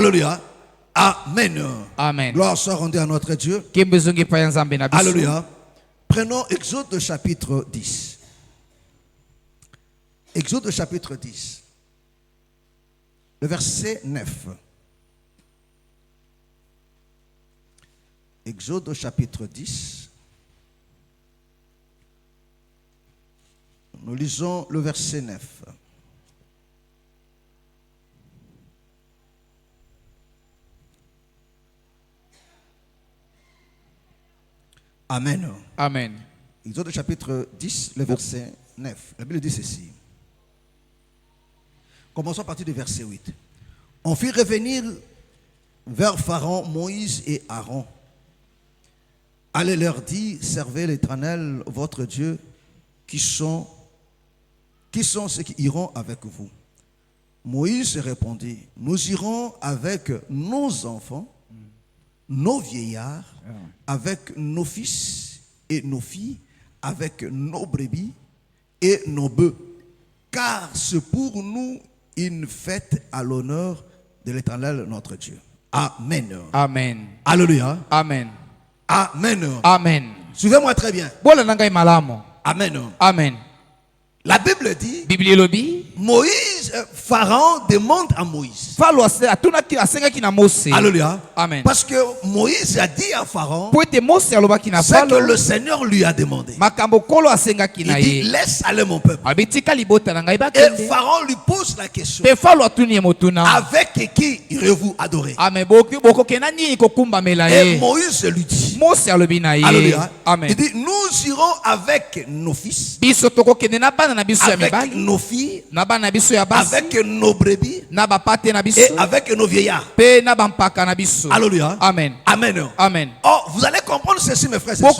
Alléluia. Amen. Amen. Gloire soit rendue à notre Dieu. Alléluia. Prenons Exode chapitre 10. Exode chapitre 10. Le verset 9. Exode chapitre 10. Nous lisons le verset 9. Amen. Amen. Exode chapitre 10, le verset 9. La Bible dit ceci. Commençons à partir du verset 8. On fit revenir vers Pharaon Moïse et Aaron. Allez leur dire, servez l'Éternel, votre Dieu, qui sont ceux qui iront avec vous. Moïse répondit, nous irons avec nos enfants, nos vieillards, avec nos fils et nos filles, avec nos brebis et nos bœufs, car c'est pour nous une fête à l'honneur de l'Éternel notre Dieu. Amen. Amen. Alléluia. Amen. Amen. Amen. Suivez-moi très bien. Amen. Amen. La Bible dit, Moïse, Pharaon demande à Moïse. Alléluia. Amen. Parce que Moïse a dit à Pharaon ce que le Seigneur lui a demandé. Il dit, laisse aller mon peuple. Et Pharaon lui pose la question. Avec qui irez-vous adorer? Et Moïse lui dit. Alléluia. Amen. Il dit, nous irons avec nos fils, avec nos filles, avec nos brebis et avec nos vieillards. Alléluia. Amen. Amen. Amen. Oh, vous allez comprendre ceci, mes frères et sœurs.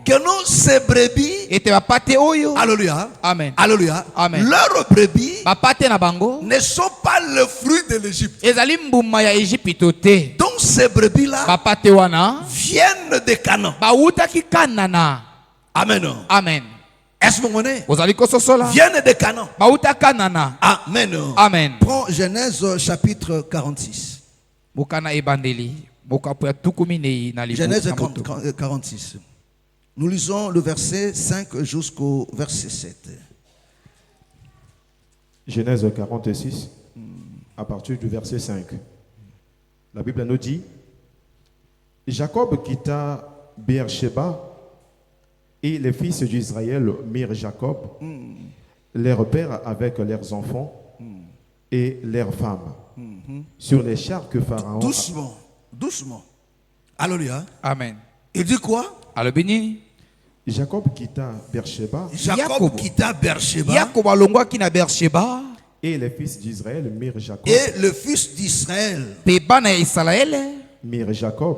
Que nous, ces brebis, alléluia, Amen. alléluia, Amen. leurs brebis ne sont pas le fruit de l'Égypte. Donc ces brebis-là viennent de Canaan. Amen. Amen. Est-ce que vous comprenez? Viennent de Canaan. Amen. Amen. Prends Genèse chapitre 46. Genèse 46. Nous lisons le verset 5 jusqu'au verset 7. Genèse 46, à partir du verset 5. La Bible nous dit, Jacob quitta Beersheba et les fils d'Israël mirent Jacob, leur père avec leurs enfants et leurs femmes, sur les chars que Pharaon... Doucement, doucement. Alléluia. Amen. Il dit quoi? Jacob quitta Beersheba. Jacob quitta Beersheba. Et les fils d'Israël mirent Jacob. Et le fils d'Israël mirent Jacob.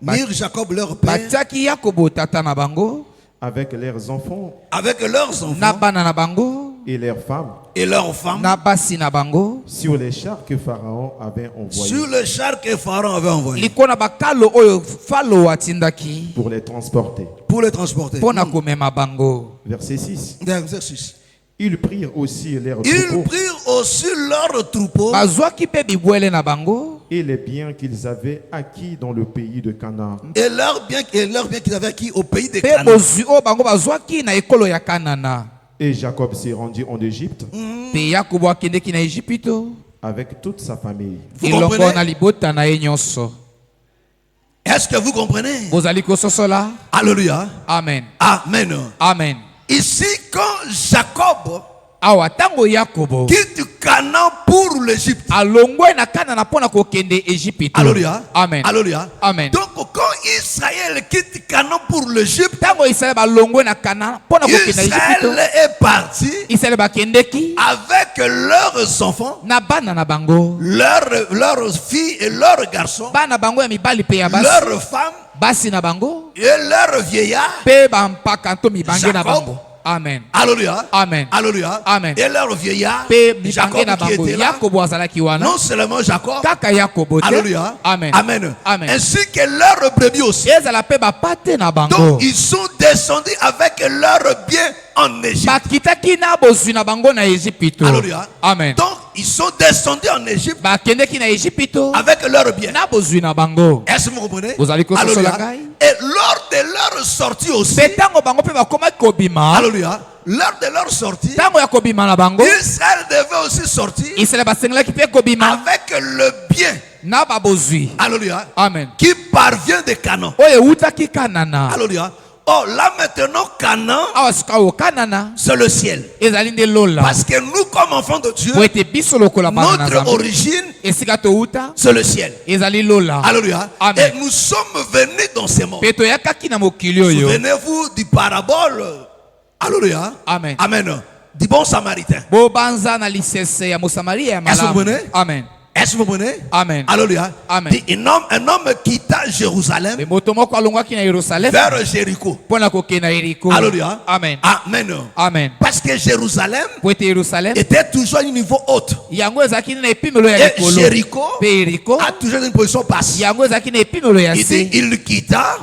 Mirent Jacob leur père. Avec leurs enfants. Avec leurs enfants. Et leurs femmes. Et leurs femmes. Sur les chars que Pharaon avait envoyés. Sur les chars que Pharaon avait envoyés. Pour les transporter. Pour les transporter. Verset 6. Verset 6. Ils prirent aussi leurs troupeaux. Et les biens qu'ils avaient acquis dans le pays de Canaan. Et leurs biens qu'ils avaient acquis au pays de Canaan. Et Jacob s'est rendu en Égypte avec toute sa famille. Vous comprenez? Est-ce que vous comprenez? Alléluia. Amen. Amen. Amen. Ici, quand Jacob quitte Canaan pour l'Égypte. Alléluia. Amen. Alléluia. Amen. Donc quand Israël quitte Canaan pour l'Égypte, Israël est parti avec leurs enfants, leurs filles et leurs garçons, leurs femmes et leurs vieillards. Jacob. Amen. Alléluia. Amen. Alléluia. Amen. Et leurs vieillards, Jacob qui était là, non seulement Jacob, alléluia. Amen. Amen. Amen. Ainsi que leurs brebis aussi. Donc ils sont descendus avec leurs biens en Égypte. Alléluia. Amen. Donc, ils sont descendus en Égypte avec leurs biens. Est-ce que vous comprenez? Alléluia. Et lors de leur sortie aussi, alléluia, lors de leur sortie, Israël devait aussi sortir avec le bien, alléluia, Amen. qui parvient de Canaan. Alléluia. Oh, là maintenant, Canaan, c'est le ciel. Parce que nous, comme enfants de Dieu, notre origine, c'est le ciel. Alléluia. Amen. Et nous sommes venus dans ce monde. Souvenez-vous du parabole. Alléluia. Amen. Amen. Du bon samaritain. Est-ce que vous comprenez? Amen. Est-ce que vous comprenez? Amen. Alléluia. Amen. Dit, un homme quitta Jérusalem vers Jéricho. Alléluia. Amen. Amen. Amen. Parce que Jérusalem Jérusalem était toujours à un niveau haut. Et Jéricho a toujours une position basse. Il dit, il quitta.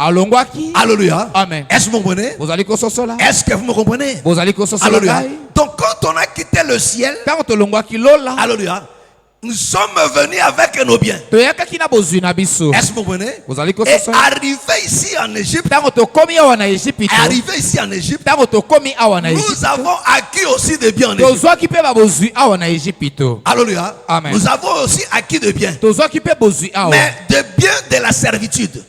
Alléluia. Amen. Est-ce que vous comprenez? Est-ce que vous me comprenez? Alléluia. Donc quand on a quitté le ciel, alléluia, nous sommes venus avec nos biens. Est-ce que vous comprenez? Et arrivé ici en Égypte, nous avons acquis aussi des biens en Égypte. Alléluia. Amen. Nous avons aussi acquis des biens. Mais des biens de la servitude.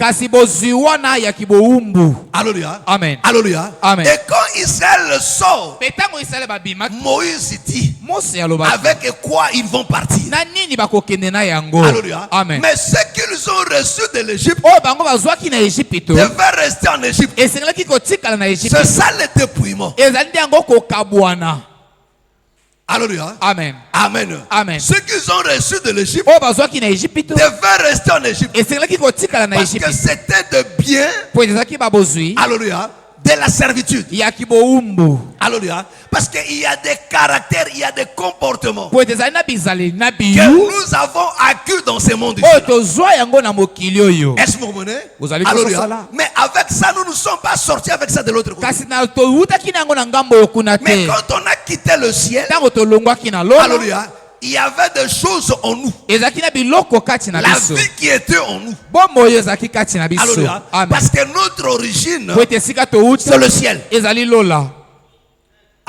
Alléluia. Amen. Alléluia. Amen. Et quand Israël sort, Moïse dit avec quoi ils vont partir. Alléluia. Amen. Mais ce qu'ils ont reçu de l'Égypte devaient rester en Égypte. C'est ça le dépouillement. Alléluia. Amen. Amen. Amen. Ce qu'ils ont reçu de l'Égypte devaient rester en Égypte. Parce que c'était de biens. Alléluia. De la servitude. Alléluia. Parce qu'il y a des caractères, il y a des comportements que nous avons acquis dans ce monde ici. Est-ce que vous comprenez? Alléluia. Mais avec ça, nous ne sommes pas sortis avec ça de l'autre côté. Mais quand on a quitté le ciel, alléluia, il y avait des choses en nous. La vie qui était en nous. Alléluia. Parce que notre origine, c'est le ciel.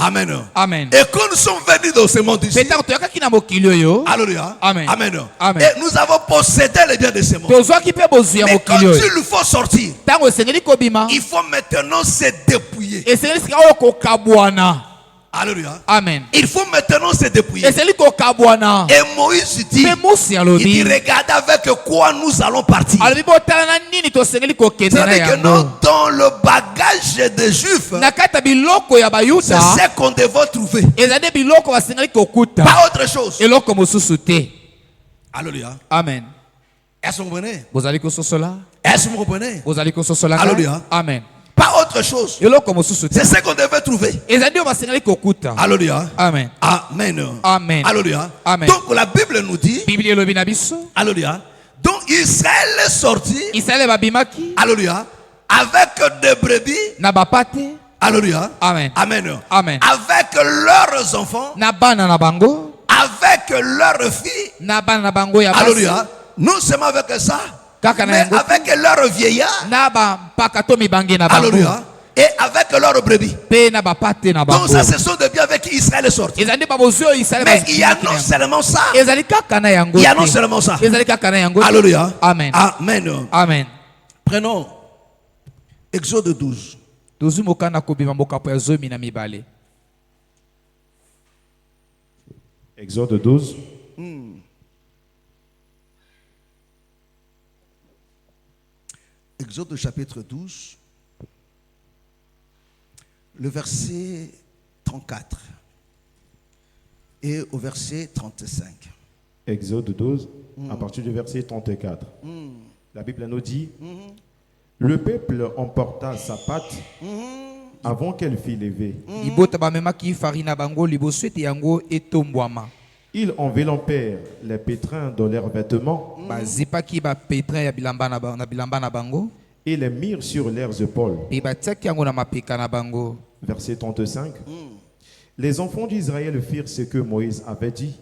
Amen. Amen. Et quand nous sommes venus dans ce monde ici, alléluia. Amen. Amen. Amen. Et nous avons possédé les biens de ce monde. Mais quand il faut sortir, il faut maintenant se dépouiller. Alléluia. Amen. Il faut maintenant se dépouiller. Et Moïse dit, il dit, regardez avec quoi nous allons partir. C'est-à-dire que non, dans le bagage des Juifs, c'est ce qu'on devait trouver. Pas autre chose. Alléluia. Amen. Est-ce que vous comprenez? Est-ce que vous comprenez? Alléluia. Amen. Pas autre chose. C'est ce qu'on devait trouver. Alléluia. Amen. Amen. Amen. Alléluia. Amen. Donc la Bible nous dit, alléluia. Donc Israël est sorti, alléluia, avec des brebis, alléluia. Amen. Amen. Amen. Avec leurs enfants, avec leurs filles, alléluia. Non seulement avec ça, mais avec leurs vieillards, alléluia, et avec leurs brebis. Donc ça, ce sont des biens avec qui Israël est sorti. Mais il y a non seulement ça. Il y a non seulement ça. Alléluia. Amen. Amen. Amen. Prenons Exode 12. Exode 12. Exode chapitre 12, le verset 34 et au verset 35. Exode 12, à partir du verset 34. La Bible nous dit, le peuple emporta sa pâte avant qu'elle fût levée. Ils enveloppèrent les pétrins dans leurs vêtements et les mirent sur leurs épaules. verset 35. Les enfants d'Israël firent ce que Moïse avait dit.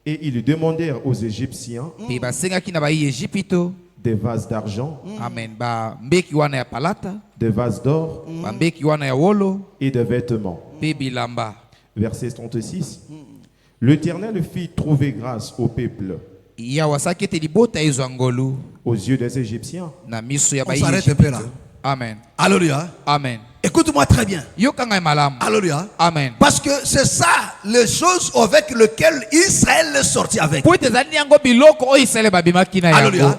Et ils demandèrent aux Égyptiens des vases d'argent, des vases d'or et des vêtements. Verset 36. L'Éternel fit trouver grâce au peuple aux yeux des Égyptiens. On s'arrête un peu là. Amen. Alléluia. Amen. Écoute-moi très bien. Alléluia. Amen. Parce que c'est ça les choses avec lesquelles Israël est sorti avec. Alléluia.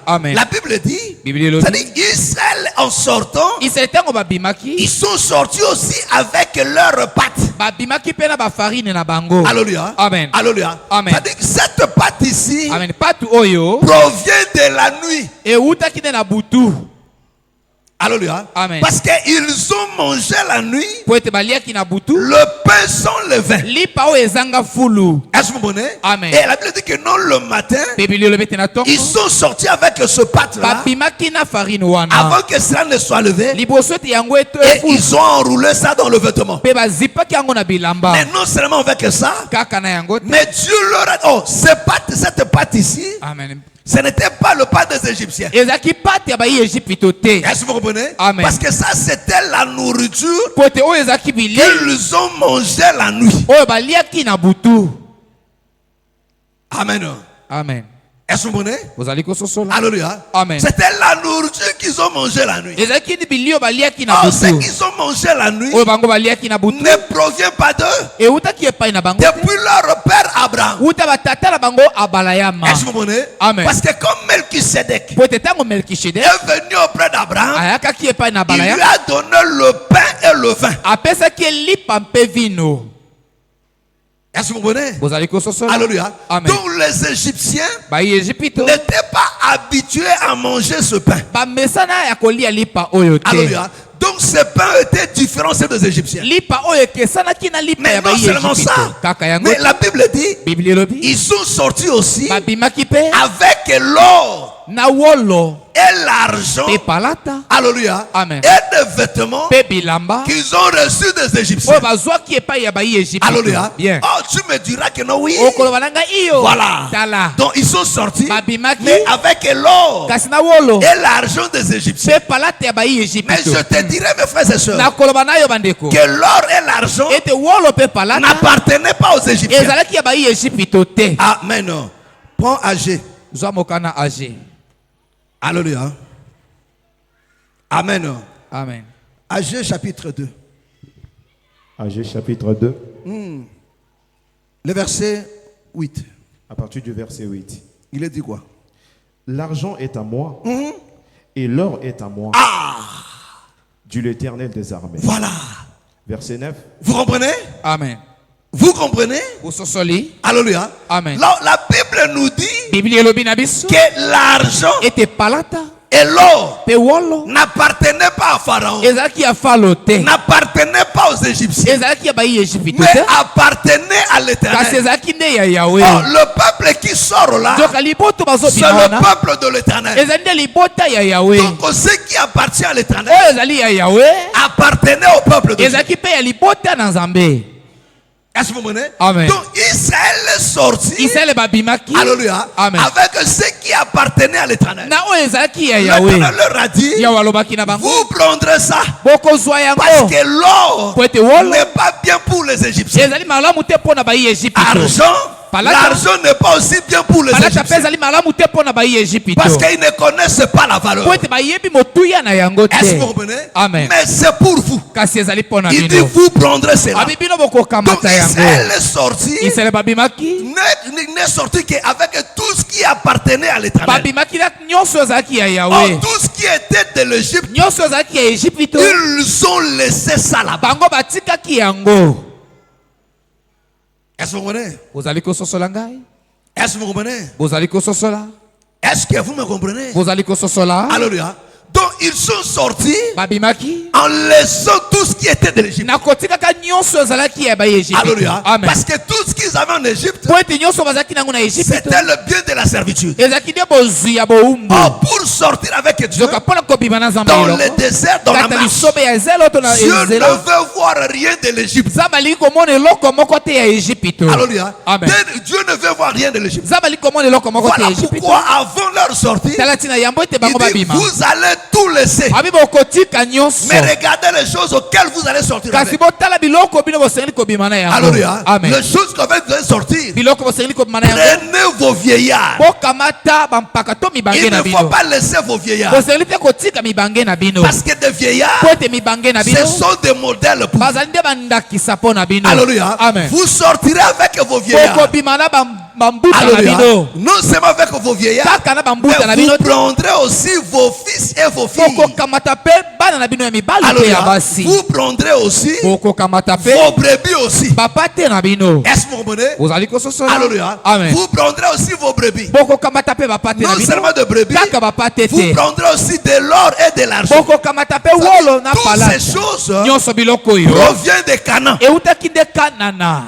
Amen. La Bible dit, c'est-à-dire Israël en sortant, ils sont sortis aussi avec leurs pattes. Alléluia. Amen. Alléluia. Amen. C'est-à-dire que cette patte ici Amen. provient de la nuit. Alléluia. Amen. Parce qu'ils ont mangé la nuit le pain sans levain. Est-ce que vous comprenez? Amen. Et la Bible dit que non, le matin, ils sont sortis avec ce pâte-là avant que cela ne soit levé. Et ils ont enroulé ça dans le vêtement. Mais non seulement avec ça, mais Dieu leur a... Oh, cette pâte ici, Amen. ce n'était pas le pain des Égyptiens. Est-ce que vous comprenez? Amen. Parce que ça, c'était la nourriture qu'ils ont mangé la nuit. Amen. Amen. Est-ce que vous comprenez? Alléluia. Amen. C'était la nourriture qu'ils ont mangé la nuit. Ce qu'ils ont mangé la nuit ne provient pas d'eux. Depuis leur père Abraham. Est-ce que vous comprenez? Amen. Parce que comme Melchisedec est venu auprès d'Abraham, il lui a donné le pain et le vin. Est-ce que vous comprenez? Alléluia. Amen. Donc les Égyptiens n'étaient pas habitués à manger ce pain. Alléluia. Donc ce pain était différent des Égyptiens. Mais non seulement ça, mais la Bible dit, ils sont sortis aussi avec l'or et l'argent, alléluia, Amen. et des vêtements qu'ils ont reçus des Égyptiens. Alléluia. Bien. Oh, tu me diras que non, oui. Voilà. Donc ils sont sortis, mais avec l'or et l'argent des Égyptiens. Mais je te dirais, mes frères et sœurs, que l'or et l'argent n'appartenaient pas aux Égyptiens. Amen. Prends AG. Alléluia. Amen. Amen. AG chapitre 2. AG chapitre 2. Le verset 8. À partir du verset 8. Il est dit quoi? L'argent est à moi et l'or est à moi. Dit l'Éternel des armées. Voilà. Verset 9. Vous comprenez? Amen. Vous comprenez? Alléluia. Amen. Là, la Bible nous dit que l'argent et l'or n'appartenaient pas à Pharaon, n'appartenaient pas aux Égyptiens, mais appartenaient à l'Éternel. Oh, le peuple qui sort là, c'est le peuple de l'Éternel. Donc ce qui appartient à l'Éternel appartenait au peuple de Dieu. Est-ce que vous comprenez? Amen. Donc Israël est sorti, alléluia, Amen. avec ce qui appartenait à l'Éternel. L'Éternel leur a dit, vous prendrez ça, parce que l'or n'est pas bien pour les Égyptiens. L'argent n'est pas aussi bien pour les Égyptiens, parce qu'ils ne connaissent pas la valeur. Est-ce que vous comprenez? Amen. Mais c'est pour vous. Il dit, vous prendrez cela. Donc Israël est sorti, n'est sorti qu'avec tout ce qui appartenait à l'Éternel. Oh, tout ce qui était de l'Égypte, ils ont laissé ça là-bas. Est-ce que vous comprenez? Est-ce que vous comprenez? Est-ce que vous me comprenez? Alléluia. Donc ils sont sortis en laissant tout tout ce qui était de l'Égypte. nakotikaka nyonso ezalaki ya baegypte. Alléluia. Amen. Parce que tout ce qu'ils avaient en Égypte, po ete nyonso bazalaki nango na egypte c'était le bien de la servitude. ezalaki nde bozwi ya bowumbu. Or, pour sortir avec Dieu zoka mpona kobima na nzambe dans le eloko désert, dans la kata marche, lisobe ya ezelo to na Dieu ne ezelo veut voir rien de l'Égypte. nzambe alingi komona eloko moko te ya egypte. Alléluia. Amen. Dieu ne veut voir rien de l'Égypte. nzambe alingi komona eloko moko te ya Voilà egypte. pourquoi avant leur sortie, tala ntina yambo ete il bango dit, babima vous allez tout laisser. abi bokotika nyonso Mais regardez les choses auxquelles vous allez sortir kasi avec. botala biloko bino bosengeli kobima na yango. Alléluia. Amen. Les choses qu'avec vous allez sortir, biloko bosengeli kobima na yango prenez vos vieillards. bokamata bampaka to mibange Il na ne faut bino pas laisser vos vieillards. bosengeli te kotika mibange na bino Parce que des vieillards, po ete mibange na bino ce sont des modèles pour vous. bazali nde bandakisa mpo na bino. Alléluia. Amen. Vous sortirez avec vos vieillards. bokobima na bambuta na Alléluia. bino Non seulement avec vos vieillards, kaka na bambuta na mais bino vous prendrez aussi vos fils et vos filles. bokokamata mpe bana na bino ya mibali mpe ya Alléluia. basi Vous prendrez aussi bokokamata mpe vos brebis aussi. papa te na bino Est-ce que vous comprenez? ozali kososola. Alléluia. Amen. Vous prendrez aussi vos brebis. bokokamata mpe bapa te na Non bino seulement de brebis, kaka bapa te vous te prendrez aussi de l'or et de l'argent. bokokamata mpe wolo na Toutes palata ces choses nyonso biloko oyo proviennent de Canaan. eutaki nde kanana.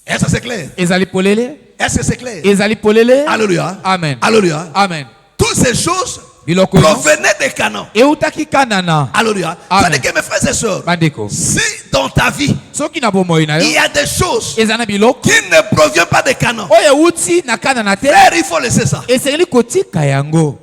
Est-ce que c'est clair? ezali polele Est-ce que c'est clair? ezali polele. Alléluia. Amen. Alléluia. Amen. Toutes ces choses biloko oyo provenaient de Canaan. eutaki kanana. Alléluia. Amen. C'est-à-dire que mes frères et sœurs, bandeko si dans ta vie, soki na bomoi na il yo y a des choses eza na biloko qui ne proviennent pas de Canaan, oyo euti na kanana te frère, il faut laisser ça. esengeli kotika yango.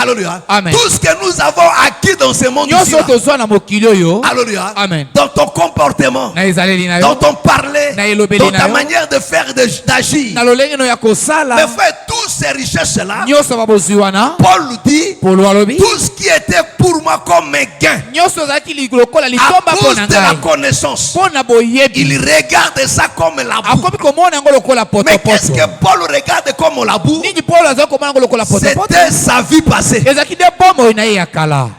Alléluia. Amen. Tout ce que nous avons acquis dans ce monde ici, nyonso tozwa na mokili oyo alléluia, Amen. dans ton comportement, na ezaleli na dans yo ton parler, Na elobeli dans na ta yo. manière de faire, d'agir. na lolenge no ya Mes kosala frères, toutes ces richesses-là, nyonso babozwi wana Paul dit, polo alobi tout ce qui était pour moi comme un gain, nyonso ezalaki lokola à litomba mpo cause na de la ngai connaissance, mpo na boyebi il regarde ça comme la boue. akomi komona yango lokola Mais qu'est-ce potopoto. que Paul regarde comme la boue? nini paulo azali komona yango lokola potopoto C'était sa vie passée. ezalaki nde bomoi na ye ya kala.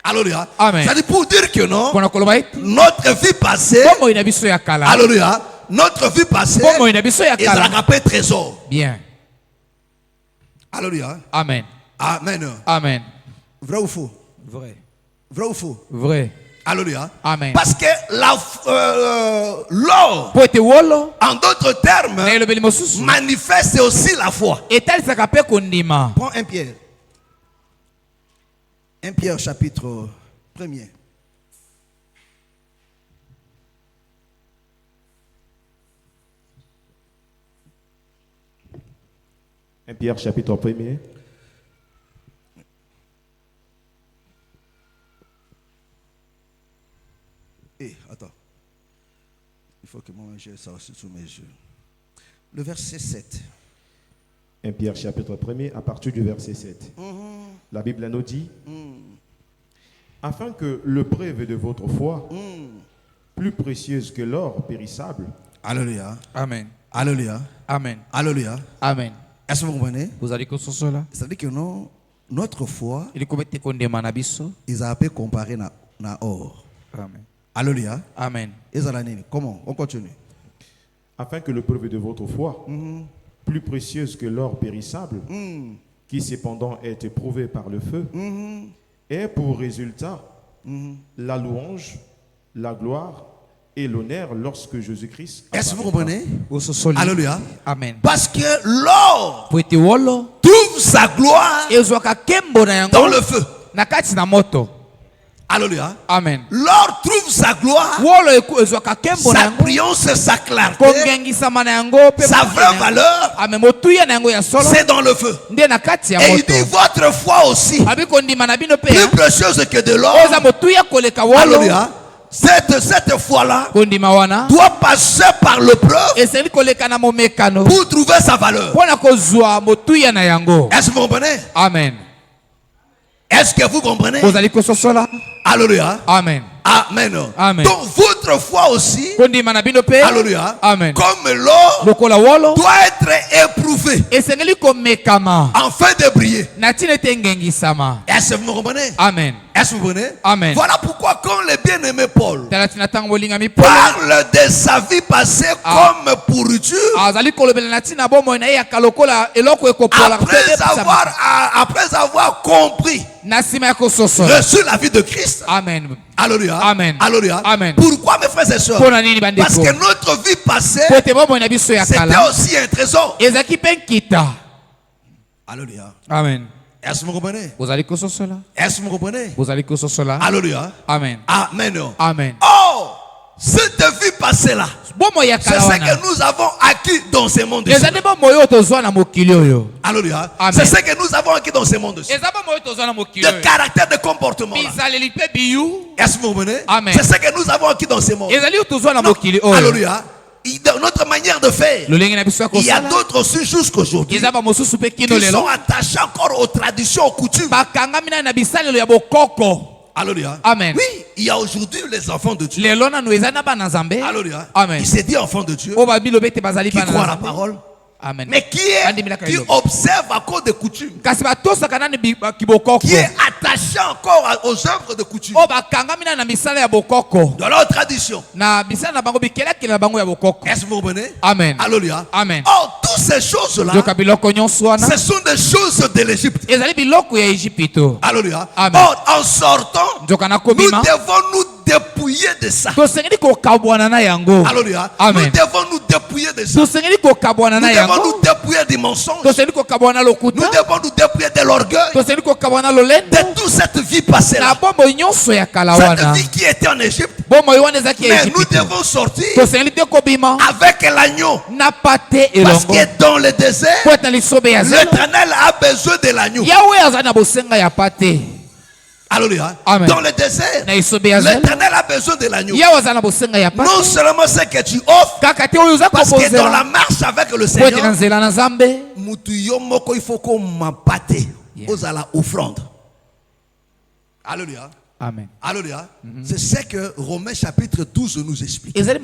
Alléluia. Amen. C'est-à-dire pour dire que non, mpona koloba ete notre vie passée, bomoi na biso ya kala alléluia, notre vie passée bomoi na biso ya est kala un trésor. bien. Alléluia. Amen. Amen. Amen. Vrai ou faux? Vrai. Vrai ou faux? Vrai. Alléluia. Amen. Parce que l'or, po ete wolo en d'autres termes, na elobeli mosusu manifeste aussi la foi. etalisaka mpe kondima. Prends 1 Pierre. 1 Pierre chapitre 1er. Pierre chapitre 1er. Attends. Il faut que moi j'ai ça aussi sous mes yeux. Le verset 7. 1 Pierre chapitre 1er à partir du verset 7. La Bible nous dit, afin que le preuve de votre foi, plus précieuse que l'or périssable, Alléluia. Amen. Alléluia. Amen. Alléluia. Amen. Est-ce que vous comprenez? ozali kososola C'est-à-dire que non, notre foi, ili komi ete kondima na biso. ils ont appelé comparé na or. Amen. Alléluia. Amen. Ils ont la nini. Comment? On continue. afin que le preuve de votre foi, plus précieuse que l'or périssable, qui cependant est éprouvé par le feu, ait pour résultat la louange, la gloire et l'honneur lorsque Jésus-Christ Est-ce que vous apparaîtra. comprenez? ososoli. Alléluia. Amen. Parce que l'or po ete wolo trouve sa gloire ezwaka nkembo na dans yango le feu. na kati na moto. Alléluia. Amen. L'or trouve sa gloire, wolo ezwaka nkembo na sa yango brillance, sa clarté, kongengisama na yango mpe sa motema vraie na yango. valeur, Amen. motuya na yango ya solo c'est dans le feu. nde na kati ya Et il moto. dit votre foi aussi, abi kondima na bino mpe plus précieuse que de l'or. oza motuya koleka wolo. Alléluia. Cette foi-là kondima wana doit passer par l'épreuve esengeli koleka na momekano pour trouver sa valeur. mpona kozwa motuya na yango. Est-ce que vous comprenez? Amen. Est-ce que vous comprenez? ozali kososola. Alléluia. Amen. Amen. Amen. Donc votre foi aussi, kondima na bino pe alléluia, amen comme l'or, lokola wolo doit être éprouvé esengeli komekama afin de briller. na ntina ete engengisama. Est-ce que vous me comprenez? Amen. Est-ce que vous comprenez? Amen. Voilà pourquoi quand le bien-aimé Paul tala tina ntango bolingami polo parle de sa vie passée comme pourriture, azali kolobela na ntina bomoi na ye ya kalokola eloko ekopola après avoir compris, na nsima ya kososola. reçu la vie de Christ. Amen. Alléluia. Amen. Alléluia. Amen. Pourquoi, mes frères et sœurs? Mpona nini bandeko? Parce que notre vie passée, po ete bomoi na biso ya c'était kala aussi un trésor. ezalaki mpe nkita. Alléluia. Amen. Est-ce que vous comprenez? bozali kososola Est-ce que vous comprenez? bozali kososola. Alléluia. Amen. Amen. Amen. Oh, cette vie passée-là, bomoi ya c'est kala ce wana que nous avons acquis dans ce monde. eza nde bomoi oyo tozwa na mokili oyo. Alléluia. Amen. C'est ce que nous avons acquis dans ce monde. eza bomoi oyo tozwa na mokili De oyo. caractère, de comportement. Là. bizaleli mpe biyu Est-ce que vous comprenez? Amen. C'est ce que nous avons acquis dans ce monde. ezali oyo tozwa na Non. mokili oyo. Alléluia. Dans notre manière de faire, lolenge na biso ya il y a kosala d'autres aussi jusqu'aujourd'hui eza bamosusu mpe kino qui sont lelo attachés encore aux traditions, aux coutumes. bakangami nani na bisalelo ya bokoko. Alléluia. Amen. Oui, il y a aujourd'hui les enfants de Dieu. lelo nanu eza na bana nzambe. Alléluia. Amen. Il s'est dit enfants de Dieu oyo babiloba ete bazali qui bana croient à la nzambe. parole, Amen. mais qui observe à cause des coutumes, kasi batosaka nani kibokoko qui est attaché encore aux œuvres de coutume, oyo bakangami nani na misala ya bokoko dans leur tradition. na bisala na bango bikelakele na bango ya bokoko. Est-ce que vous comprenez? Amen. Alléluia. Amen. Or, toutes ces choses-là, joka biloko nyonso wana ce sont des choses de l'Égypte. ezali biloko ya Ejipito. Alléluia. Amen. Or, en sortant, nzoka na nous kobima devons nous dépouiller de ça. tosengeli kokabwana na yango. Alléluia. Amen. Nous devons nous dépouiller de ça. tosengeli kokabwana Nous na devons yango. nous dépouiller du mensonge. tosengeli kokabwana Nous lokuta. devons nous dépouiller de l'orgueil, tosengeli kokabwana lolendo de toute cette vie passée na là. bomoi nyonso ya kala Cette wana. vie qui était en Égypte. bomoi wana ezalaki ya Mais nous Ejipito. devons sortir tosengeli te kobima avec l'agneau. na pate Parce elongo que dans le désert, po ete na lisobe ya zelo l'Éternel a besoin de l'agneau. yawe azali na bosenga ya pate Alléluia. Amen. Dans le désert, na lisobe ya zelo l'Éternel a besoin de l'agneau. yawe azali na bosenga ya pate Non seulement ce que tu offres, kaka te oyo oza parce que dans la kobozela marche avec le po ete na Seigneur, nzela na nzambe. mutu yo moko, il faut qu'on m'apate aux à la offrande. Alléluia. Amen. Alléluia. C'est ce que Romains chapitre 12 nous explique. ezali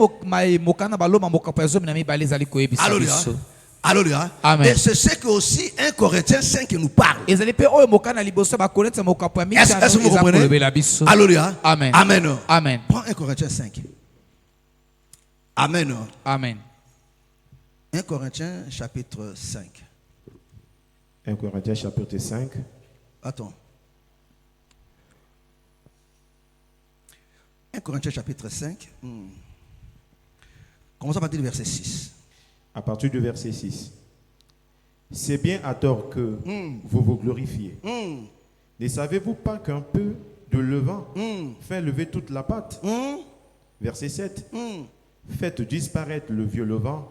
mokana baloma mokapo ya zomi na mibale ezali koyebisa Alléluia. biso. Alléluia. Amen. Et c'est ce que aussi 1 Corinthiens 5 nous parle. ezali mpe oyo mokana liboso ya bakorinti ya mokapo ya Est-ce que vous eza comprenez? kolobela biso. Alléluia. Amen. Amen. Amen. Prends 1 Corinthiens 5. Amen. Amen. 1 Corinthiens chapitre 5. 1 Corinthiens chapitre 5. Attends. 1 Corinthiens chapitre 5. Commençons à partir du verset 6. À partir du verset 6. C'est bien à tort que vous vous glorifiez. Ne savez-vous pas qu'un peu de levain fait lever toute la pâte? Verset 7. Faites disparaître le vieux levain.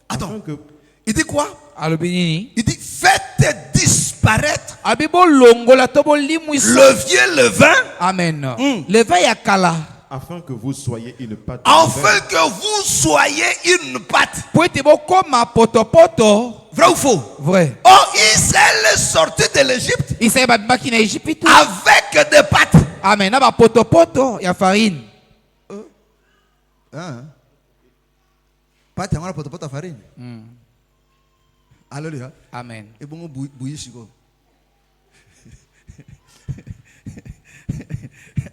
Attends. Afin que... Il dit quoi? alobi nini? Il dit faites disparaître abi bolongola to bolimwisa le vieux levain amen levain ya kala afin que vous soyez une pâte afin nouvelle. que vous soyez une pâte. po ete bokoma potopoto. Vrai ou faux? Vrai. Oh, Israël est sorti de l'Égypte Israël babimaki na Ejipito avec des pâtes. amen na bapotopoto ya farine. Pâte yango na potopoto farine. Alléluia. Amen. Et bon bouillir siko.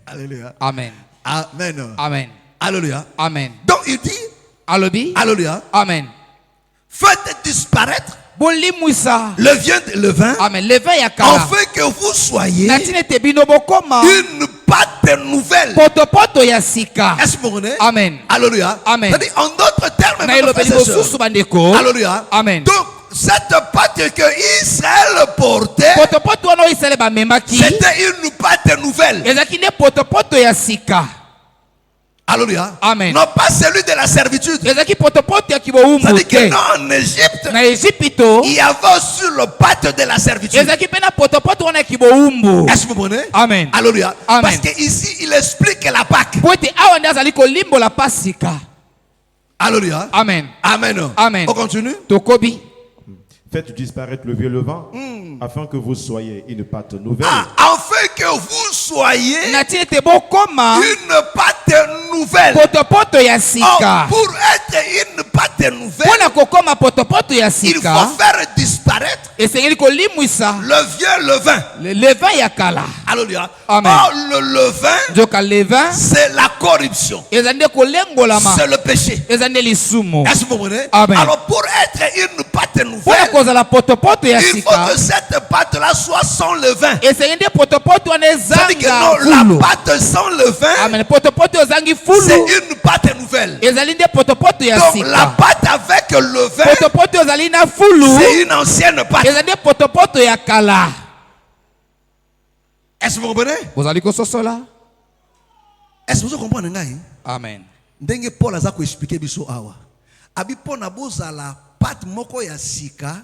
Alléluia. Amen. Amen. Amen. Alléluia. Amen. Donc il dit, alobi alléluia, amen faites disparaître bolimwisa le vieux levain amen levain ya kala afin que vous soyez na ntina ete bino bokoma une pâte nouvelle. potopoto ya sika. Est-ce que vous comprenez? Amen. Alléluia. Amen. C'est-à-dire, en d'autres termes, na mes elobeli frères et sœurs. mosusu bandeko. Alléluia. Amen. Donc, cette pâte que Israël portait, potopoto wana oyo Israël bamemaki c'était une pâte nouvelle. ezalaki nde potopoto ya sika. Alléluia. Amen. Non pas celui de la servitude. ezalaki potopoto ya kibowumbu C'est-à-dire que te non, en Égypte, na Ejipito il y avait aussi le pâte de la servitude. ezalaki mpe na potopoto wana ya kibowumbu. Est-ce que vous comprenez? Amen. Alléluia. Amen. Parce qu'ici, il explique la Pâque. po ete awa nde azali kolimbola pasika. Alléluia. Amen. Amen. Amen. On continue. Tokobi Faites disparaître le vieux levain afin que vous soyez une pâte nouvelle. Afin que vous soyez na tina ete bokoma une pâte nouvelle. potopoto ya Or, sika. pour être une pâte nouvelle, Mpona kokoma potopoto ya il faut sika faire disparaître esengeli kolimwisa le vieux levain. le levain ya kala. Alléluia. Amen. Or, le levain, Nzoka levain c'est la corruption. eza nde kolengolama, C'est le péché. eza nde lisumu. Est-ce que vous comprenez? Amen. Alors, pour être une pâte Mpona nouvelle, kozala potopoto ya il faut sika que cette pâte-là soit sans levain. esengeli nde potopoto wana C'est-à-dire que ezanga non, fulu. la pâte sans levain, Amen. Potopoto ezangi fulu c'est une pâte nouvelle. ezali nde potopoto ya Donc, la sika. pâte avec le levain, Potopoto ezali na fulu c'est une ancienne pâte. ezali nde potopoto ya kala. Est-ce que vous comprenez? Bozali kososola. Est-ce que vous comprenez? Ngai? Amen. Ndenge Paul aza ko expliquer biso awa. Abi pona bozala pâte moko ya sika,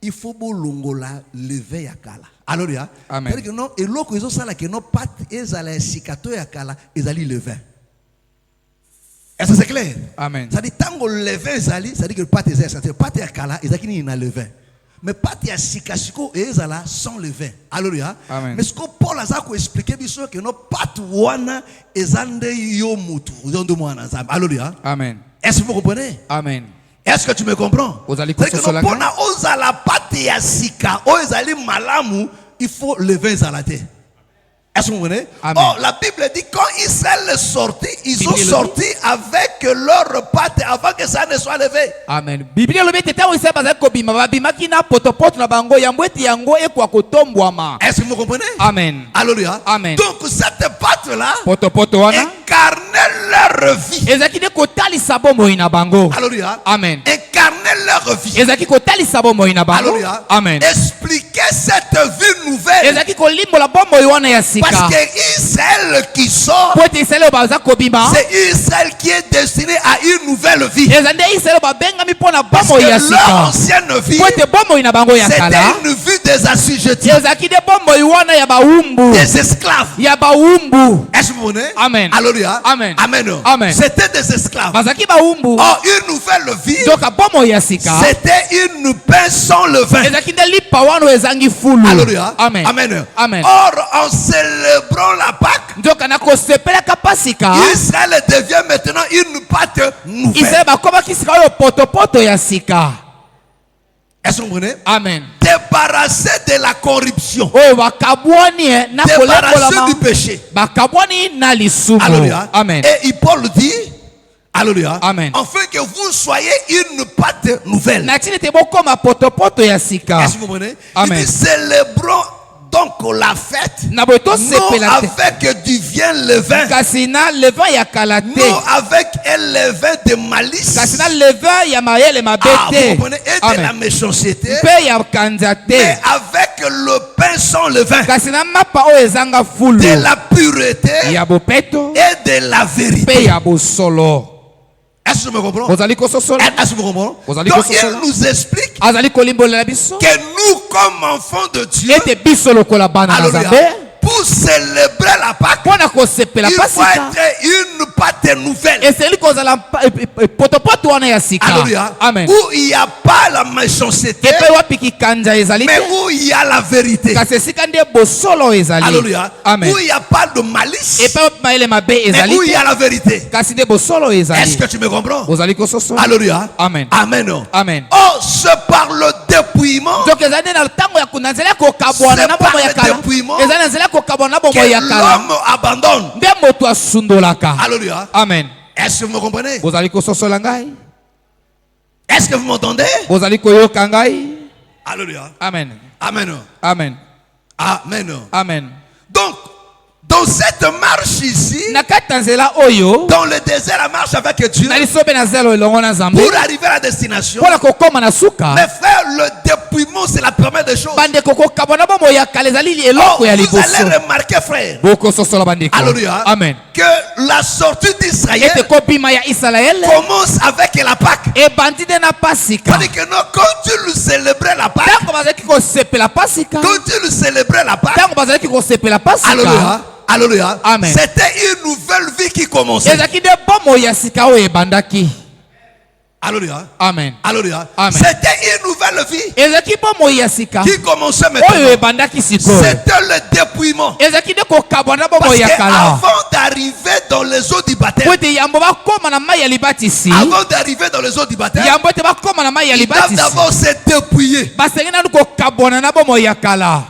il faut bolongola levain ya kala. Alléluia. Amen. C'est-à-dire que non, eloko ezo sala que non pâte ezala ya sika to ya kala ezali levain. Est-ce que c'est clair? Amen. Ça dit tango levain ezali, ça dit que pâte ezali, ça dit pâte ya kala ezaki ni na levain. Mais pâte ya sika siko ezala sans levain. Alléluia. Amen. Mais ce que Paul a ko expliquer biso que non pâte wana ezande yo mutu, yondo mwana nzambe. Alléluia. Amen. Est-ce que vous comprenez? Amen. Est-ce que tu me comprends? Ozali C'est que kososola non pona ozala pâte ya sika, o ezali malamu, il faut levain ezalate. Est-ce que vous comprenez? Amen. Oh, la Bible dit quand Israël est sorti, ils Bible ont le sorti avec leur pâte avant que ça ne soit levé. Amen. Biblia lobi ete tango isa bazali kobima babimaki na potopoto na bango yango ete yango ekwa kotombwama. Est-ce que vous comprenez? Amen. Alléluia. Amen. Donc cette pâte-là Potopoto wana incarnait leur vie. ezaki nde kotalisa bomoi na bango. Alléluia. Amen. Incarnait leur vie. ezaki kotalisa bomoi na bango. Alléluia. Amen. Expliquer cette vie nouvelle. ezaki kolimbola bomoi wana ya sika. Parce que Israël qui sort, po ete Israele baza kobima c'est Israël qui est destiné à une nouvelle vie. eza nde Israele babengami mpo na Parce bomoi que ya leur sika. ancienne vie, Po ete bomoi na bango ya c'était kala une vie des assujettis, ezalaki nde bomoi wana ya bawumbu des esclaves. ya bawumbu. Est-ce que vous comprenez? Amen. Alléluia. Amen. Amen. Amen. C'était des esclaves. bazalaki bawumbu. Or, une nouvelle vie, donc bomoi ya sika c'était une pain sans levain. ezalaki nde lipa wana ezangi fulu. Alléluia. Amen. Amen. Amen. Or, en célébrant la Pâque, nzoka na kosepelaka pasika Israël devient maintenant une pâte nouvelle. Israele bakomaki sika oyo potopoto ya sika. Est-ce que vous comprenez? Amen. Débarrassé de la corruption. oyo bakabwani na Débarrassé kolekolama du péché. bakabwani na lisumu. Alléluia. Amen. Et Paul dit, Alléluia. Amen. Afin que vous soyez une pâte nouvelle. na tina ete bokoma potopoto ya sika. Est-ce que vous comprenez? Amen. Il dit, célébrons donc la fête. na boye Non tosepela te avec du vin levain. kasi na levain ya kala te Non avec un levain de malice. kasi na levain ya mayele mabe Ah, vous te comprenez? Et de la Amen. méchanceté. mpe ya kanza te Mais avec le pain sans levain. kasi na mapa oyo ezanga fulu De la pureté ya bopeto et de la mpe vérité. ya bosolo. Est-ce que vous me comprenez? bozali kososola. Est-ce que vous comprenez? Ozali Donc kososola. il nous explique azali kolimbolela biso que nous comme enfants de Dieu, ete biso lokola bana na Alléluia, nzambe pour célébrer la Pâque, mpo na kosepela il faut pasika être une pâte nouvelle. esengeli kozala potopoto wana ya sika. Alléluia. Amen. Où il n'y a pas la méchanceté, epe wapi kikanza ezali mais te où il y a la vérité. kasi esika nde bosolo ezali. Alléluia. Amen. Où il n'y a pas de malice, epe wapi mayele mabe mais ezali où il y te a la vérité. kasi nde bosolo Est-ce ezali. que tu me comprends? ozali kososola. Alléluia. Amen. Amen. Amen. Oh, c'est par le dépouillement donc ezali nde na ntango ya na nzela ya kokabwana na bomoi ya kala dépouillement ezali na nzela ya kokabwana na que bomoi ya kala l'homme abandonne. nde moto asundolaka. Alléluia. Amen. Est-ce que vous me comprenez? bozali kososola ngai Est-ce que vous m'entendez? bozali koyoka ngai. Alléluia. Amen. Amen. Amen. Amen. Amen. Donc, dans cette marche ici, na kati ya nzela oyo dans le désert, la marche avec Dieu, na lisobe na zelo elongo na nzambe pour arriver à la destination, mpona kokóma na suka. mes frères, le dépouillement, c'est la première des choses. bandeko kokabwana bomoi ya kala ezali Oh, eloko ya vous liboso. allez remarquer, frère, bokososola bandeko. Alléluia, Amen. que la sortie d'Israël ete kobima ya Israele commence avec la Pâque. ebandi nde na pasika. C'est-à-dire que non, quand tu le célébrais la Pâque, ntango bazalaki kosepela pasika quand tu le célébrais la Pâque, ntango bazalaki kosepela pasika Alléluia, Alléluia, Amen. c'était une nouvelle vie qui commençait. ezalaki nde bomoi ya sika oyo ebandaki. Alléluia. Amen. Alléluia. Amen. C'était une nouvelle vie ezaki bomoi ya sika qui commençait oyo maintenant. ebandaki sikoyo C'était le dépouillement. ezaki nde kokabwa na Parce bomoi ya kala qu'avant d'arriver dans les eaux du baptême, po ete yambo bakóma na mai ya libatisi avant d'arriver dans les eaux du baptême, yambo ete bakóma na mai ya ils doivent libatisi d'abord se dépouiller. basengi nanu kokabwana na bomoi ya kala.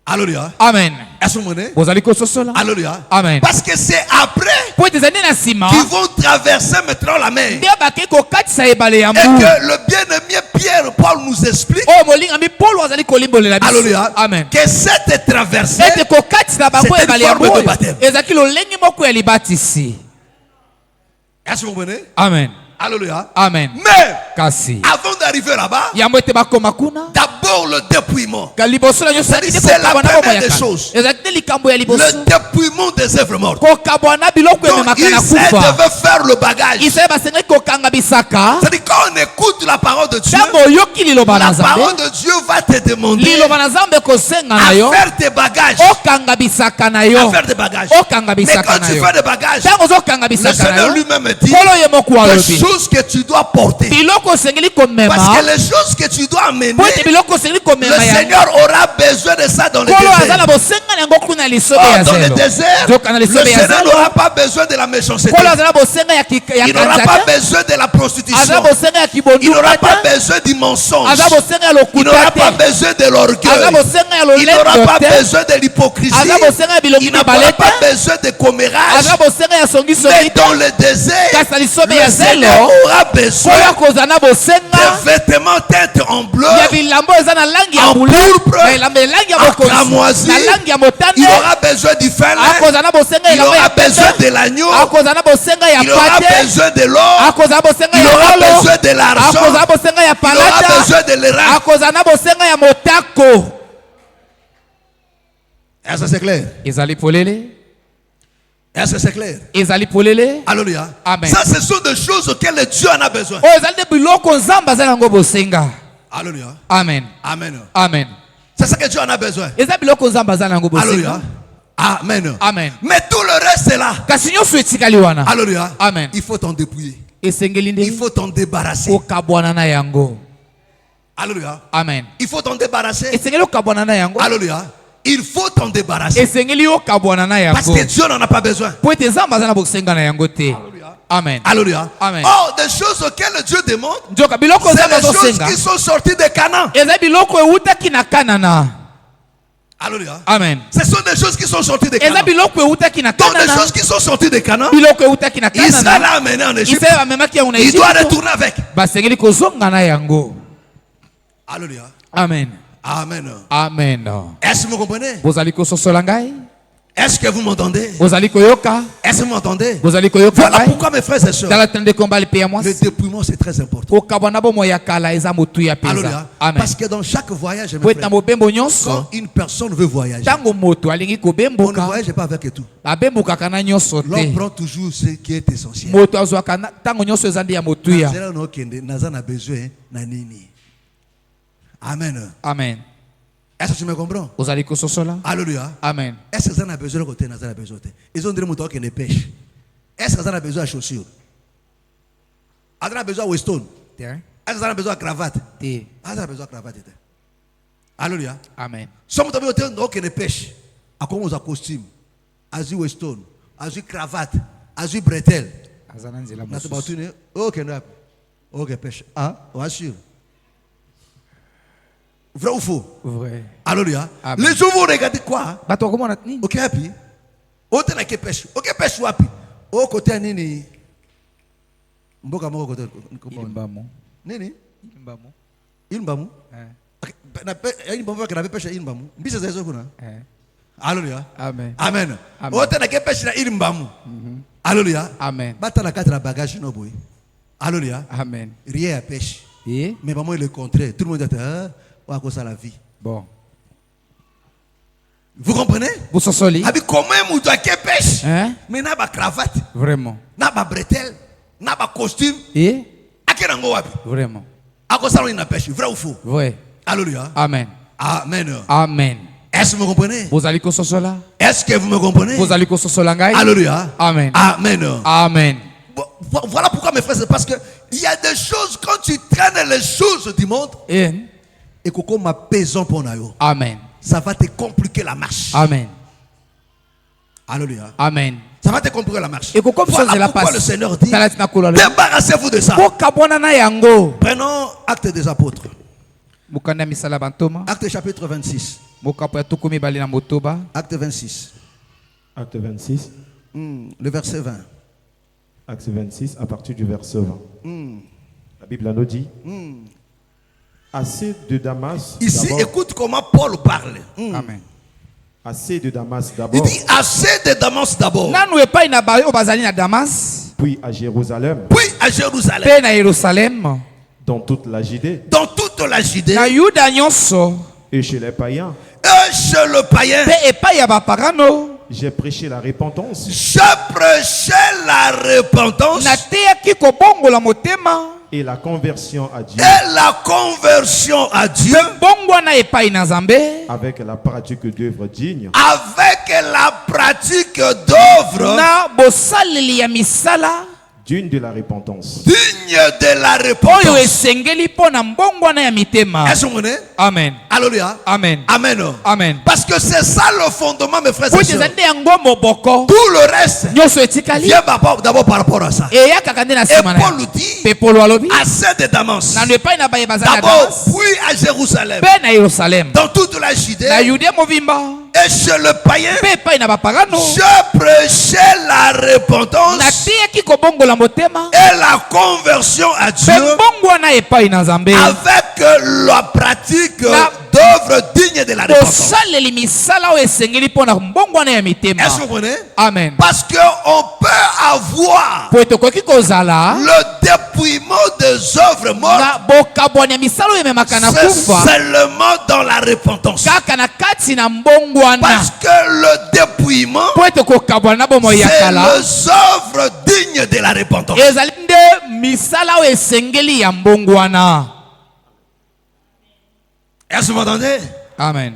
Alléluia. Amen. Est-ce que vous comprenez? bozali kososola. Alléluia. Amen. Parce que c'est après po ete ezali nde na nsima qu'ils vont traverser maintenant la mer. nde bakei kokatisa ebale ya Et mbu que le bien-aimé Pierre Paul nous explique, oyo molingami polo azali kolimbolela biso. Alléluia, Amen. que cette traversée, ete kokatisa bango C'était ebale une ya forme mbu de oyo baptême. ezalaki lolenge moko ya libatisi. est-ce que vous comprenez? Amen. Alléluia. Amen. Mais kasi avant d'arriver là-bas, yambo ete bakoma kuna d'abord le dépouillement. ka liboso na nyonso ezalaki nde C'est la kokabwa na première bomoi ya des kala choses. ezalaki nde likambo ya liboso Le dépouillement des œuvres mortes. kokabwa na biloko Donc, ememaka na Israël kufa devait faire le bagage. israeli basengaki kokanga bisaka C'est-à-dire quand on écoute la parole de Dieu, ntango oyoki liloba na la parole nzambe de Dieu va te demander liloba na nzambe kosenga na à yo faire tes bagages. okanga bisaka na À yo faire des bagages. okanga Mais bisaka quand na tu yo fais des bagages, ntango ozokanga le bisaka na Seigneur yo lui-même dit nkolo ye moko les alobi choses que tu dois porter. biloko osengeli Parce komema que les choses que tu dois amener, po ete biloko osengeli le komema ya Seigneur aura besoin de ça dans le nkolo aza na désert. bosenga na yango kuna lisobe Or, ya dans le zelo désert, nzoka na le lisobe ya Seigneur zelo n'aura pas besoin de la méchanceté. nkolo aza na bosenga ya Il n'aura pas kanza te besoin de la aza prostitution. bosenga ya Il n'aura kibonduka pas te besoin du mensonge. aza bosenga ya Il lokuta n'aura pas te besoin de aza l'orgueil. bosenga ya Il n'aura lolendo pas te besoin de l'hypocrisie. aza bosenga ya bilongi Il n'aura mibale pas te besoin de commérage. aza bosenga ya Mais songisongi te dans le désert, kasi na lisobe ya le zelo Seigneur aura besoin nkolo akozala na bosenga de vêtements teintés en bleu, ya bilambo eza na langi ya en bule pourpre, elamba elangi ya en bokonzi cramoisi. na langi ya motane Il aura besoin du fin lin. akozala na bosenga Il elamba aura ya besoin pembe de l'agneau. akozala na bosenga ya Il aura pate besoin de l'or. akozala bosenga Il ya aura kolo besoin de l'argent. akozala bosenga ya Il aura palata besoin de l'airain. akozala na bosenga ya motako. Est-ce que c'est clair? ezali polele Est-ce que c'est clair? ezali polele Alléluia. Amen. Ça, ce sont des choses auxquelles Dieu en a besoin. oyo ezali nde biloko nzambe aza nango bosenga. Alléluia. Amen. Amen. Amen. C'est ça que Dieu en a besoin. eza biloko nzambe aza nango Alléluia. bosenga. Amen. Amen. Mais tout le reste est là. kasi nyonso etikali wana Alléluia. Amen. Il faut t'en dépouiller. esengeli Il nde faut t'en débarrasser. okabwana na yango. Alléluia. Amen. Il faut t'en débarrasser. esengeli okabwana na yango. Alléluia. Il faut t'en débarrasser. esengeli okabwana na Parce yango que Dieu n'en a pas besoin. po ete nzambe aza na bosenga na yango te. Amen. Alléluia. Amen. Oh, des choses auxquelles Dieu demande, nzoka biloko c'est nzambe les choses azosenga qui sont sorties de Canaan. eza biloko ewutaki na kanana. Alléluia. Amen. Ce sont des choses qui sont sorties de eza Canaan. biloko ewutaki na Donc, des kanana choses qui sont sorties de Canaan, biloko ewutaki na Israël kanana a amené en Égypte. israeli bamemaki yango na Il doit Egypte. retourner avec. basengeli kozonga na yango. Alléluia. Amen. Amen. Amen. Est-ce que vous comprenez? bozali kososola ngai Est-ce que vous m'entendez? bozali koyoka Est-ce que vous m'entendez? bozali koyoka Voilà ngai pourquoi, mes frères et sœurs, tala tende kombali pe ya le mwasi dépouillement, c'est très important. kokabwa na bomoi ya kala eza motuya Alléluia. mpenza. Amen. Parce que dans chaque voyage, mes po ete na frères, mobembo nyonso quand une personne veut voyager, ntango moto alingi on ne kobemboka voyage pas avec tout. abembokaka na nyonso L'homme te prend toujours ce qui est essentiel. moto azwaka ntango nyonso eza nde ya motuya. Nazela no kende, naza na besoin na nini. Amen. Amen. Est-ce que tu me comprends? ozali kososola. Alléluia. Amen. Est-ce que ça a besoin de côté, naza na besoin de ils ont dit moto qui ne pêche. Est-ce que ça a besoin de chaussures? Ça a besoin de Weston. Est-ce que ça a besoin de cravate? te Ça a besoin de cravate. Alléluia. amen. Somme de moto qui ne pêche. À quoi on a costume? Azu Weston, azu cravate, azu bretelle. aza na nzela Na mosusu. tubatune, ok na. Ok pêche. Ah, rassure. Vrai ou faux? vrai. Alléluia. Amen. Les jours vous regardez quoi? bato bakomona nini Ok happy. Ote na ke pêche. Ok pêche wapi? Au côté nini? Mboka moko côté. ilimbamo Nini? ilimbamo Ilmbamu. Na ilmbamu ka na pêche ilmbamu. Mbisa za hizo kuna. Alléluia. amen. Amen. Amen. Ote na ke pêche na ilmbamu. Alléluia. Amen. Bata na quatre bagage no boy. Alléluia. Amen. Rien à pêche. Et Mais maman il le contraire. Tout le monde dit ah, quoi ça la vie. bon Vous comprenez? bososoli Abi comment on doit que pêche? hein Mais n'a pas cravate, vraiment n'a pas bretelle, n'a pas costume. et Akerango wapi? vraiment Ako ça on a pêche, vrai ou faux? vrai. Alléluia. Amen. Amen. Amen. Est-ce que vous me comprenez? bozali kososola Est-ce que vous me comprenez? bozali kososola ngai. Alléluia. Amen. Amen. Amen. Voilà pourquoi mes frères, c'est parce que Il y a des choses, quand tu traînes les choses du monde, Et et que ma pesant pour nous, Amen. ça va te compliquer la marche. Amen. Alléluia. Amen. Ça va te compliquer la marche. Et que comme ça, c'est la Voilà pourquoi passe. le Seigneur dit, Talatina kolalo. débarrassez-vous de ça. Kokabona na yango. Prenons Actes des Apôtres. Mukanda misala bantoma. Acte chapitre 26. Mokapo ya tukumi bali na motoba. Acte 26. Acte 26. Le verset 20. Acte 26, à partir du verset 20. La Bible nous dit assez de Damas. Ici, d'abord- écoute comment Paul parle. Amen. Assez de Damas Il d'abord, dit assez de Damas d'abord, Nanu epai na bayo bazali na Damas. puis à Jérusalem, puis à Jérusalem, Pe na Yerusalem. dans toute la Judée dans toute la Judée, Na Yuda nyonso. et chez les païens. et chez le païen. Pe epai ya bapagano. J'ai prêché la repentance Je prêchais la repentance Na teyaki kobongola motema. et la conversion à Dieu et la conversion à Dieu Bongwana epai na Nzambe. avec la pratique d'œuvres dignes avec la pratique d'œuvres Na bosaleli ya misala. d'une de la repentance. dignes de la Oyo repentance. esengeli po na mbongwana ya mitema. Est-ce que vous comprenez? Amen. Alléluia. Amen. Amen. Amen. Parce que c'est ça le fondement, mes frères Po et sœurs. ezali yango moboko. Tout le reste Nyonso etikali. vient d'abord par rapport à ça. Eyakaka nde na Et nsima na Paul yango. dit, Pe Paulo alobi. assez de Damas. Na epai na baye bazali na D'abord, Damas. puis à Jérusalem, Pe na Yerusalem. dans toute la Judée, Na Yude movimba. et chez le païen, Pe epai na bapagano. je prêchais la repentance Na teyaki kobongola motema. et la conversion à Pe Dieu mbongwana epai na Nzambe. avec la pratique Na- d'œuvres dignes de la repentance. Bosaleli misala oyo esengeli mpo na mbongwana ya mitema. Est-ce que vous comprenez? Amen. Parce qu'on peut avoir Po tokoki kozala le dépouillement des œuvres mortes na bokabwani ya misala oyo ememaka na c'est kufa seulement dans la repentance. kaka na kati na mbongwana. Parce que le dépouillement, Po ete kokabwana na bomoi ya c'est kala les œuvres dignes de la repentance. ezali nde misala oyo esengeli ya mbongwana. Est-ce que vous m'entendez? Amen.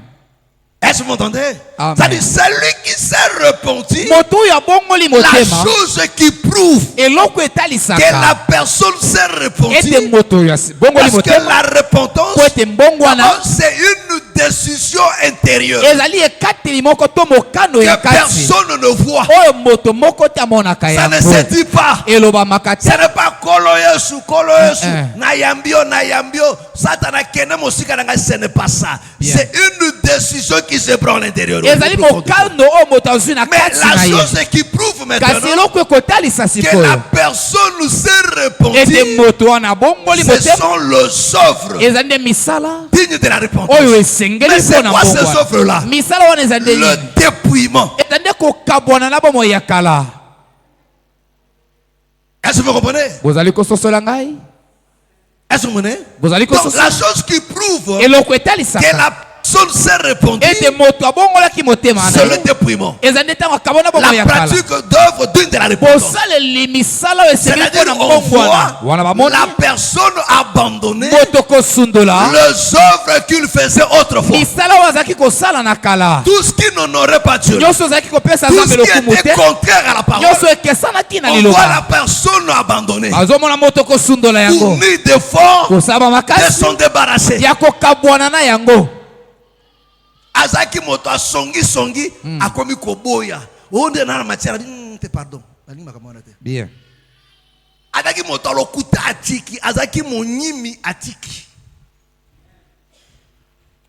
Est-ce que vous m'entendez? Amen. C'est-à-dire celui qui s'est repenti, moto oyo abongoli la motema chose qui prouve eloko que etalisaka la personne s'est repenti, ete moto oyo bongoli parce que motema la repentance, po ete mbongwana d'abord, c'est une décision intérieure ezali ekateli moko to mokano ya que kati personne ne voit. oyo moto moko te amonaka Ça ne yango se dit pas. elobamaka te. Ce n'est pas kolo yesu, kolo yesu. Eh. Na yambio. Satana kene mosika nanga, ce n'est pas ça. Bien. C'est une décision qui se prend à l'intérieur. ezali Au plus profond de toi. mokano oyo moto azwi na Mais kati na la ye chose qui prouve maintenant kasi eloko ekotalisa que la sikoyo personne s'est ete repentie, moto wana abongoli ce motema sont les œuvres ezali nde misala dignes de la repentance. oyo esengeli Mais c'est mpo na quoi ces mbongwana. œuvres-là? misala wana ezali nde Le nini? dépouillement. ezali nde kokabwana na bomoi ya kala. Est-ce que vous comprenez? bozali kososola ngai Est-ce que vous comprenez? bozali Donc kososola la chose qui prouve eloko que etalisaka la personne s'est repentie, ete moto abongolaki motema na c'est le ye dépouillement. ezali nde ntango akabona bomoi La ya kala pratique d'œuvre digne de la repentance. bosaleli misala oyo esengeli mpo C'est-à-dire na on mbongwana wana voit bamoni la personne abandonner moto kosundola les œuvres qu'il faisait autrefois. misala oyo azalaki kosala na kala Tout ce qui n'honorait pas Dieu. nyonso ezalaki kopesa Tout nzambe ce qui lokumu était te contraire à la parole. nyonso ekesanaki na On voit liloba la personne abandonnée. azomona moto kosundola yango Tourner d'efforts kosala de makasi s'en débarrasser. ya kokabwana na yango Azaki moto asongi songi akomi koboya. Onde na matière te pardon. Bani makamona te. bien Azaki moto lokuta atiki, azaki monyimi atiki.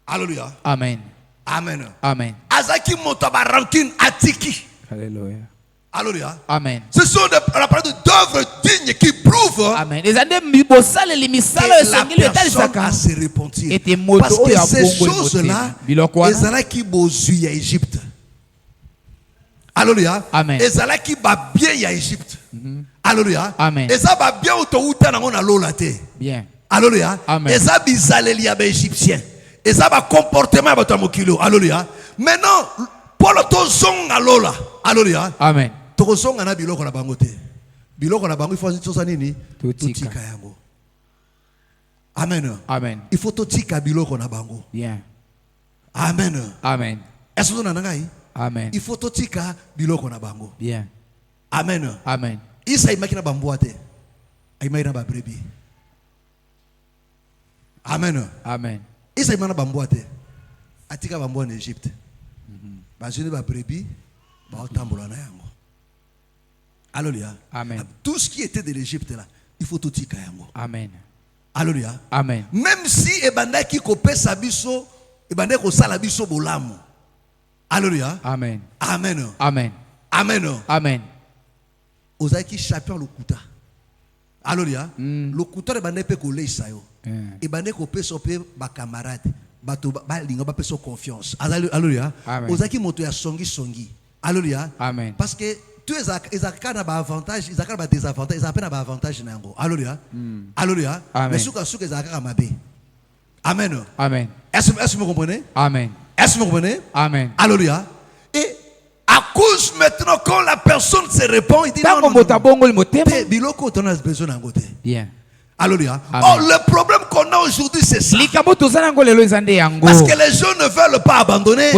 Alléluia. amen Amen. amen Azaki moto ba rancune atiki. alléluia Alléluia. amen Ce sont la parole d'œuvres dignes qui prouvent amen ezali nde bosaleli misala oyo que la esengeli personne etalisaka a se repentir. ete moto Parce oyo que ces abongoli choses-là, motema biloko wana ezalaki bozwi ya Égypte. Alléluia. Amen. Ezalaki ba bien ya Égypte. Alléluia. Amen. Eza ba bien utouta nango na lola te. bien Alléluia. Amen. Eza bizaleli ya ba égyptien. Eza ba comportement ya bato ya mokilo. Alléluia. Maintenant, Paul tozonga lola. Alléluia. amen Tozonga na biloko na bango te. Biloko na bango il faut toza nini? Totika. Totika yango. Amen. amen Il faut totika biloko na bango. bien Amen. amen Est-ce que vous avez amen il faut totika biloko na bango. bien Amen. amen Isa imaki na bambwa te. Aïmaïna ba brebis. Amen. Amen. Isa imana bamboate. Atika bambo en Égypte. Bazuni ba brebis, ba otambola na yango. Alléluia. Amen. Tout ce qui était de l'Égypte là, il faut tout tika yango. Amen. Alléluia. Amen. Même si ebanda ki kopé sabiso, ebanda ko sala biso bolamu. Alléluia. Amen. Amen. Amen. Amen. Amen. Ozaki champion lokuta. Alléluia. Lokuta ebanda pe ko leisa yo. Ebanda ko pe so pe ba camarade. Bato ba linga ba pe so confiance. Alléluia. Ozaki moto ya songi. Alléluia. Amen. Parce que tu es na ba avantage, ils ba désavantage, ils appellent ba avantage na yango. Alléluia. Alléluia. Mais souka ezaka mabe. Amen. Amen. Est-ce que vous comprenez? Amen. Est-ce que vous comprenez? Amen. Alléluia. Et à cause maintenant quand la personne se répond, il dit non, non, non. Biloko on a besoin d'un côté. Bien. Alléluia. Amen. Oh, le problème qu'on a aujourd'hui, c'est ça. Parce que les gens ne veulent pas abandonner.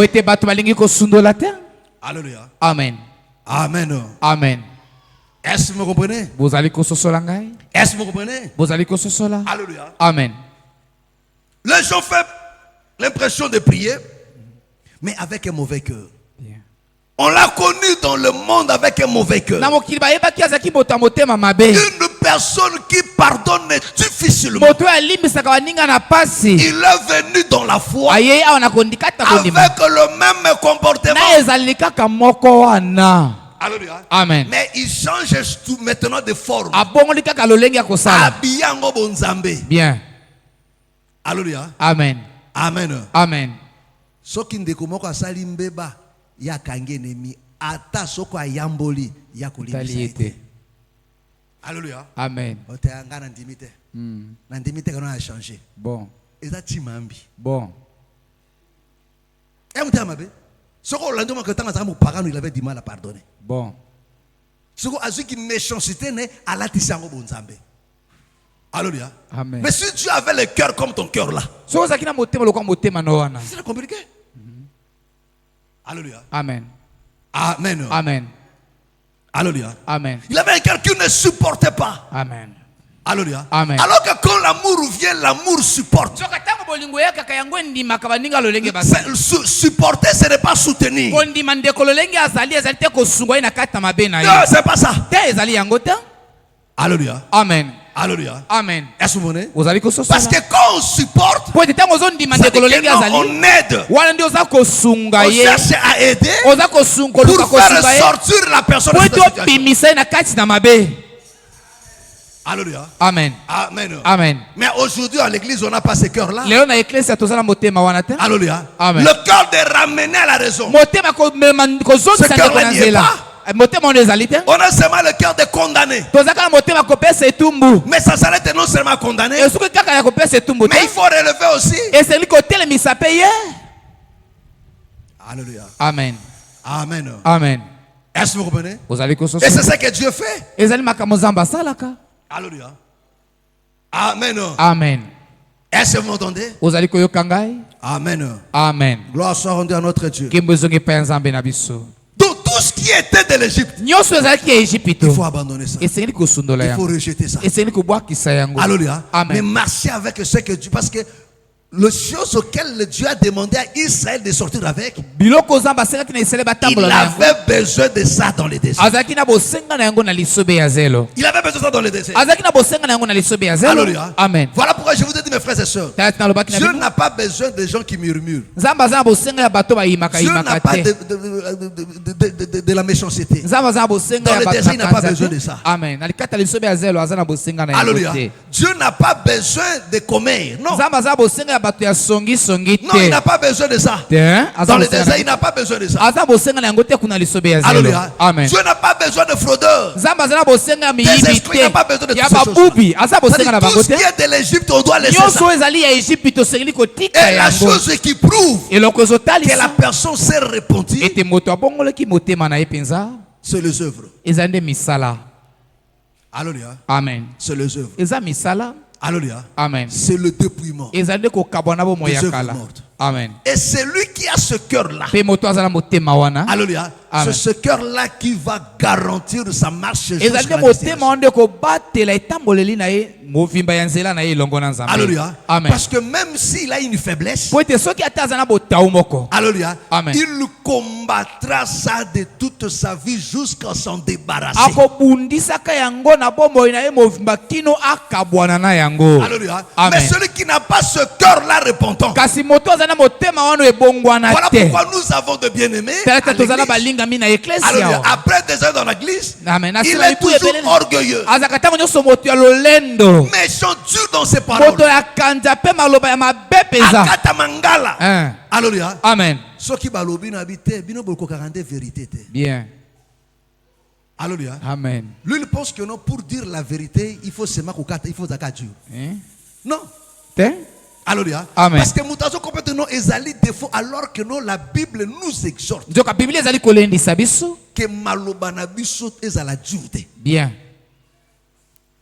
Alléluia. Amen. Amen. Amen. Est-ce que vous comprenez? Est-ce que vous comprenez? Alléluia. Amen. Les gens font l'impression de prier, mais avec un mauvais cœur. On l'a connu dans le monde avec un mauvais cœur. Une personne qui pardonne difficilement. Il est venu dans la foi avec le même comportement. Alléluia. Amen. Mais il change tout maintenant de forme. Bien. Alléluia. Amen. Amen. Amen. Soki ndeko moko asali mbeba ya kange nemi ata soko ayamboli ya kolimisa. Alléluia. Amen. Ote anga na ndimite. Na ndimite kana a changer. Bon. Eza timambi. Bon. Et muta mabe. Soko lando mo ketanga za mo pagano il avait du mal à pardonner. Bon. Soko azuki méchanceté ne alatisa ngo bonzambe. Alléluia. Amen. Mais si tu avais le cœur comme ton cœur là, c'est compliqué. Alléluia. Amen. Amen. Amen. Alléluia. Amen. Il avait un cœur qui ne supportait pas. Amen. Alléluia. Amen. Alors que quand l'amour vient, l'amour supporte. Supporter, ce n'est pas soutenir. Non, c'est pas ça. Alléluia. Amen. Alléluia. Amen. Est-ce que vous venez? Parce que quand on supporte, on aide. On cherche à aider pour faire sortir la personne de cette situation. Alléluia. Amen. Amen. Amen. Mais aujourd'hui, à l'église, on n'a pas ce cœur-là. Alléluia. Amen. Le cœur de ramener à la raison. Ce cœur-là n'y est pas. On a seulement le cœur de condamner. Mais ça s'arrête non seulement à condamner, mais il faut relever aussi. Alléluia. Amen. Amen. Amen. Est-ce que vous comprenez? Et c'est ça que Dieu fait. Alléluia. Amen. Amen. Est-ce que vous m'entendez? Amen. Amen. Gloire soit rendue à notre Dieu. Donc tout ce qui était de l'Égypte, il faut abandonner ça. Il faut rejeter ça. Alléluia. Amen. Mais marcher avec ce que Dieu, parce que les choses auxquelles Dieu a demandé à Israël de sortir avec, il avait besoin de ça dans le désert. Il avait besoin de ça dans le désert. Alléluia. Amen. Voilà pourquoi je vous ai dit, mes frères et sœurs, Dieu n'a pas besoin de gens qui murmurent. Dieu n'a pas de la méchanceté. Dans le désert, il n'a pas besoin de ça. Amen. Alléluia. Dieu n'a pas besoin de commères. Non. Non, il n'a pas besoin de ça. Dans le désert, il n'a pas besoin de ça. Alléluia. Amen. Dieu n'a pas besoin de fraudeurs. Des esprits, il n'a pas besoin de toutes ces choses. Tout ce qui est de l'Égypte, on doit laisser ça. Et la chose qui prouve que la personne s'est répandue, c'est les œuvres. Alléluia. Amen. C'est les œuvres. Alléluia. Amen. C'est le dépouillement des œuvres mortes. Amen. Et celui qui a ce cœur-là, alléluia, Amen. C'est ce cœur-là qui va garantir sa marche jusqu'à ezali la motema destination. onde kobatela etamboleli na ye movimba ya nzela na ye elongo na nzambe. Alléluia. Amen. Parce que même s'il a une faiblesse, po ete soki ata aza na botau moko, alléluia, Amen. il combattra ça de toute sa vie jusqu'à s'en débarrasser. akobundisaka yango na bomoi na ye movimba kino akabwana na yango. Alléluia. Amen. Mais celui qui n'a pas ce cœur-là repentant, kasi moto aza na motema wana ebongwana voilà te. pourquoi nous avons de bien-aimés à Talata tozala l'église. balingami na eklesi Alléluia. yawa. Après des heures dans l'église, Amen. il est toujours orgueilleux, azaka ntango nyonso moto ya lolendo, méchant, dur dans ses paroles. moto ya kanja mpe maloba ya mabe peza. Akata mangala. Hein. Alléluia. Amen. Soki balobi na bité, bino boko karande vérité te. Bien. Alléluia. Amen. Lui il pense que non, pour dire la vérité, il faut seulement kokata, il faut zaka dur. Hein? Non. Te? Alléluia. Amen. Parce que mutazo complètement ezali défaut alors que non, la Bible nous exhorte nzoka biblia ezali kolendisa biso. que maloba na biso ezala dur te. Bien.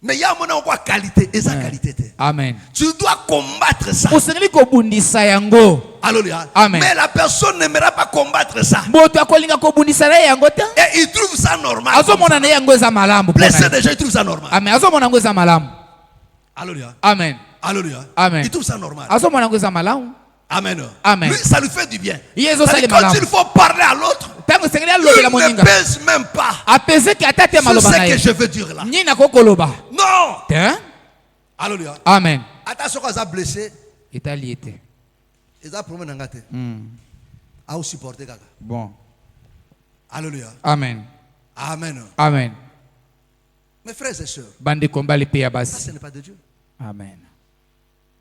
Mais il y a mon quoi qualité, eza qualité te. Amen. Tu dois combattre ça. osengeli kobundisa yango. Alléluia. Amen. Mais la personne n'aimera pas combattre ça. moto akolinga kobundisa na ye yango te. Et il trouve ça normal. azomona na ye yango eza malamu. Blessé déjà, il trouve ça normal. Amen. azomona yango eza malamu. Alléluia. Amen. Alléluia. Amen. Il trouve ça normal. azomona yango eza malamu. Amen. Amen. Lui, ça lui fait du bien. Yezo C'est-à-dire, sali quand malamu. il faut parler à l'autre, ntango esengeli lui alobela ne moninga pèse même pas apeseki ata te sur maloba ce na que ye. je veux dire là. nini nakokoloba Non. te. Alléluia. Amen. Attention quand ça blessé, etali ete. ils ont problème dans gâté. À vous supporter kaka. Bon. Alléluia. Amen. Amen. Amen. Mes frères et sœurs, bandeko mbali pe ya ça basi. ce n'est pas de Dieu. Amen.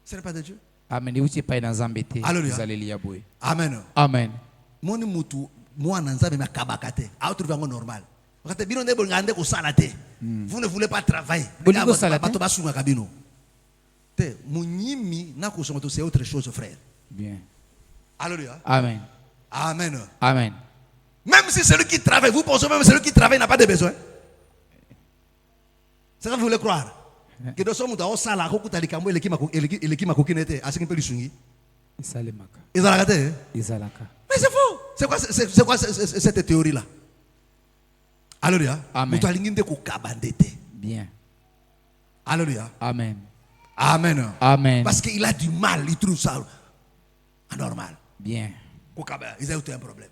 Ce n'est pas de Dieu. Amen. euti epai na nzambe te. Alléluia. ezaleli ya boye. Amen. Amen. Moni mutu mwana nzambe makabaka te. A trouver ngo normal. Wakati bino ndebo ngande ko sala te. Vous ne voulez pas travailler. Bolingo kosala te? Bato basunga kabino. Te munyimi na ko somoto c'est autre chose frère. Bien. Alléluia. Amen. Amen. Amen. Même si celui qui travaille, vous pensez même celui qui travaille n'a pas de besoin. C'est ça que vous voulez croire. Que de somme dans sala ko kutali kambo eleki makokinete asingi pe lisungi. esalemaka. Ezalaka te. ezalaka. Mais c'est faux. C'est quoi cette théorie là? Alléluia. Amen. Mutu alingi nde ko kabandete. Bien. Alléluia. Amen. Amen. Amen. Parce qu'il a du mal, il trouve ça anormal. Bien. Ils ont eu un problème.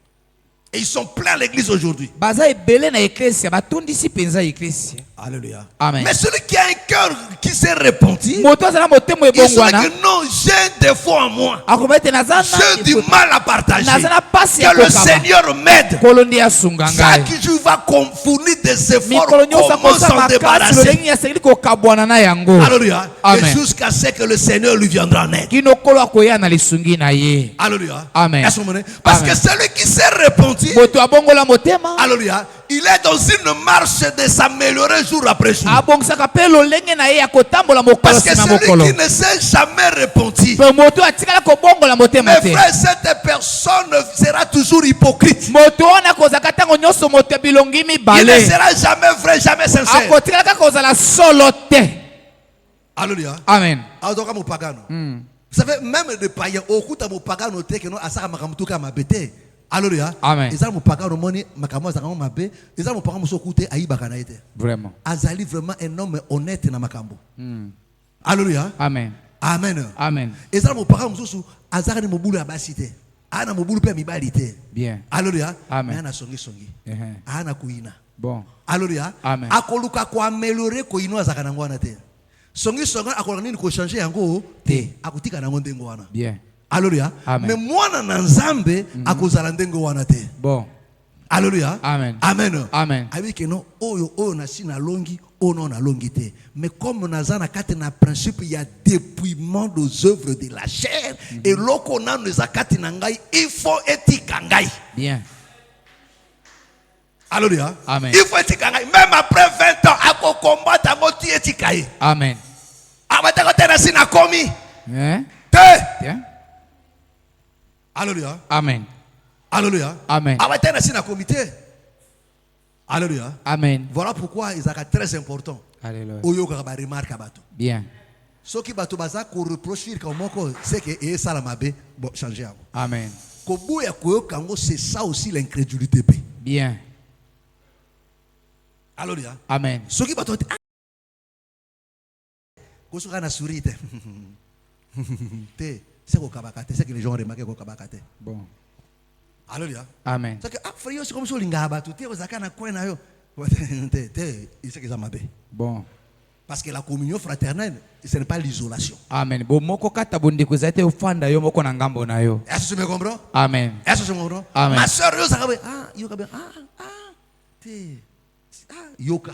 Et ils sont pleins à l'église aujourd'hui. baza ebele na eklesia batondisi penza eklesia. Alléluia. Amen. Mais celui qui a un cœur qui s'est repenti, moto azala motema il sait ebongwana que non, j'ai des défauts en moi. akoba ete naza J'ai du mal à partager. naza na pasi ya Que le kokaba. Seigneur m'aide. nkolo nde asunga ngai. Chaque jour va fournir des efforts. mikolo nyonso Comment akosa s'en makasi débarrasser? lolenge asengeli kokabwana na yango. Alléluia. Amen. Et jusqu'à ce que le Seigneur lui viendra en aide. kino nkolo akoya na lisungi na ye. Alléluia. Amen. Est-ce que vous comprenez? Parce Amen. que celui qui s'est repenti, moto abongola motema alléluia, il est dans une marche de s'améliorer jour après jour. abongisaka mpe lolenge na ye ya kotambola mokolo Parce que nsima celui mokolo. qui ne s'est jamais repenti, mpe moto atikala kobongola motema mes te. frères, cette personne sera toujours hypocrite. moto wana akozaka ntango nyonso moto ya bilongi Il ne mibale sera jamais vrai, jamais sincère. akotikala kaka kozala solo te. Alléluia. Amen. Alors, mon pagano. Vous savez, même les païens, au coup de mon pagano, que nous, à ça, ma mabete. Alléluia. Amen. Ils ont mon pagano, moni, ma camo, ça, ma bé. Ils ont mon pagano, so coûté, aïe, bakanaïte. Vraiment. Azali, vraiment un homme honnête dans ma cambo. Alléluia. Amen. Amen. Amen. Ils ont mon pagano, so, azari, mon boulot à basité. Ana, mon boulot, mi balité. Bien. Alléluia. Amen. Ana, songi, songi. Ehe. Ana, kuina. Bon. Alléluia. Amen. Akoluka ko améliorer ko ino azakana ngwana te. Songi songa akola nini ko changer yango te. Akutika na ndengo wana. Bien. Alléluia. Amen. Mais mwana na nzambe akozala ndengo wana te. Bon. Alléluia. Amen. Amen. Amen. Abi que non oyo na sina longi ono na longi te. Mais comme nazana kate na principe il y a dépouillement des œuvres de la chair et loko na nous akati na ngai il faut etika ngai. Bien. Alléluia. Amen. Il faut etika ngai même après 20 ans ako combattre ngo ti etika ye. Amen. Abatako tena sina komi. Hein? Te. Bien. Alléluia. Amen. Alléluia. Amen. Abatena sina comité. Alléluia. Amen. Voilà pourquoi ils sont très important. Alléluia. Oyo ka ba remarque bato. Bien. Ce qui bato baza ko reprocher comme moko c'est que et ça la mabe bon changer. Amen. Kobo ya koyo kango c'est ça aussi l'incrédulité. Bien. Alléluia. Amen. Ce qui va te dire, c'est que les gens remarquent que Bon. Alléluia. Amen. C'est que frère, c'est comme si on lingaba tout est aux akana coin na yo. Il sait que ça m'a bé. Bon. Parce que la communion fraternelle, ce n'est pas l'isolation. Amen. Bon moko kata bondi kuzate ufanda yo moko na ngambo na yo. Est-ce que tu me comprends? Amen. Est-ce que tu me comprends? Amen. Ma soeur, yo ça va yo ka yoka.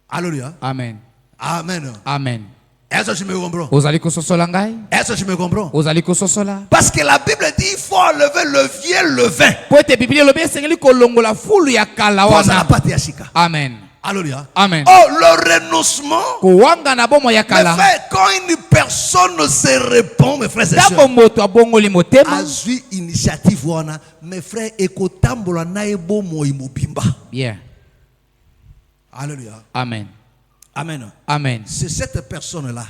Alléluia. Amen. Amen. Amen. Est-ce que tu me comprends? Ozali kososola ngai? Est-ce que tu me comprends? Ozali kososola? Parce que la Bible dit il faut enlever le vieux levain. Po ete Biblia lobi esengeli kolongola fulu ya kala Pour la wana. pâte ya shika. Amen. Alléluia. Amen. Oh, le renoncement. Kuwanga na bomo ya Mes kala. frères, quand une personne se répond, mes frères et Tango sœurs, moto abongoli motema. azui initiative wana, mes frères, ekotambola na ebo mo imobimba. Bien. Alléluia. Amen. Amen. Amen. C'est cette personne-là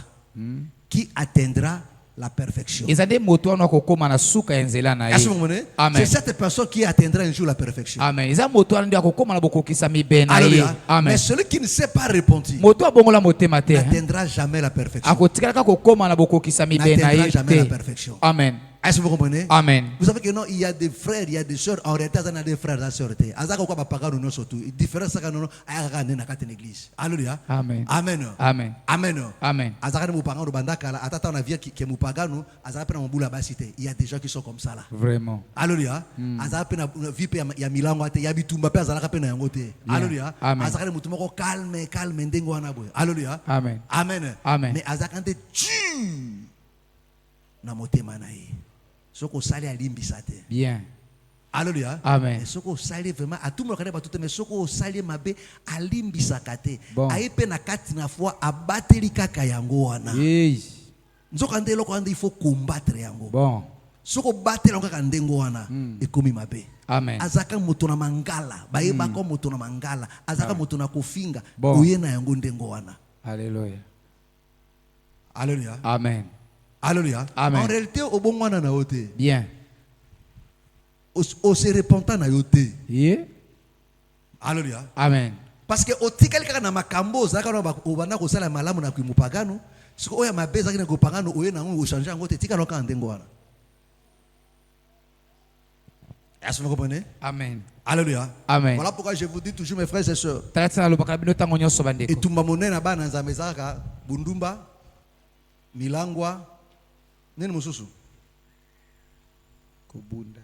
qui atteindra la perfection. Ezade moto wana kokoma na suka ya nzela na Est-ce que ye. vous comprenez? Amen. C'est cette personne qui atteindra un jour la perfection. Amen. Eza moto wana ndio akokoma na bokokisa mibe na ye. Alléluia. Amen. Mais celui qui ne s'est pas repenti Moto abongola motema te. n'atteindra jamais la perfection. Akotikalaka kokoma na bokokisa mibe na N'atteindra ye jamais la te. perfection. Amen. Est-ce que vous comprenez? Amen. Vous savez que non, il y a des frères, il y a des sœurs. En réalité, il y a des frères et des sœurs. Azaka kwa bapaka nous surtout. Différence ça non ayaka na kati l'église. Alléluia. Amen. Amen. Amen. Amen. Amen. Azaka mu panga bandaka la atata na vie qui mu pagano, azaka pena mbula basité. Il y a des gens qui sont comme ça là. Vraiment. Alléluia. Azaka pena vie pe ya milango ate ya bitumba pe azaka pena yango te. Alléluia. Amen. Azaka mutu moko calme ndengo wana boy. Alléluia. Amen. Amen. Amen. Mais azaka nte tu na motema na ye. Soko sali alimbisa te. Bien. Alléluia. Amen. Mais soko sali vraiment à tout le monde ba tout mais soko sali mabe alimbisa kate. Bon. Ayepe na kati na fois abateli kaka yango wana. Hey. Nzoka ndelo ko andi il faut combattre yango. Bon. Soko batela kaka ndengo wana ekomi mabe. Amen. Azaka moto na mangala, bayeba ko moto na mangala, azaka moto na kofinga, Bon. oye na yango ndengo wana. Alléluia. Alléluia. Amen. Alléluia. Amen. En réalité au bon wana na ote. Bien. O se repentant na yote. Yeah. Alléluia. Amen. Parce que otikali kaka na makambo zaka na obanda ko sala malamu na kumupagano, siko oya mabeza kina ko pagano oye na ngo changer ngo te tika no ka ndengo wana. Est-ce que vous comprenez? Amen. Alléluia. Amen. Voilà pourquoi je vous dis toujours mes frères et sœurs. Talatina lobaka bino tango nyoso bandeko. Etumba monene bana nzambe zaka bundumba milangwa nini mususu Kubunda.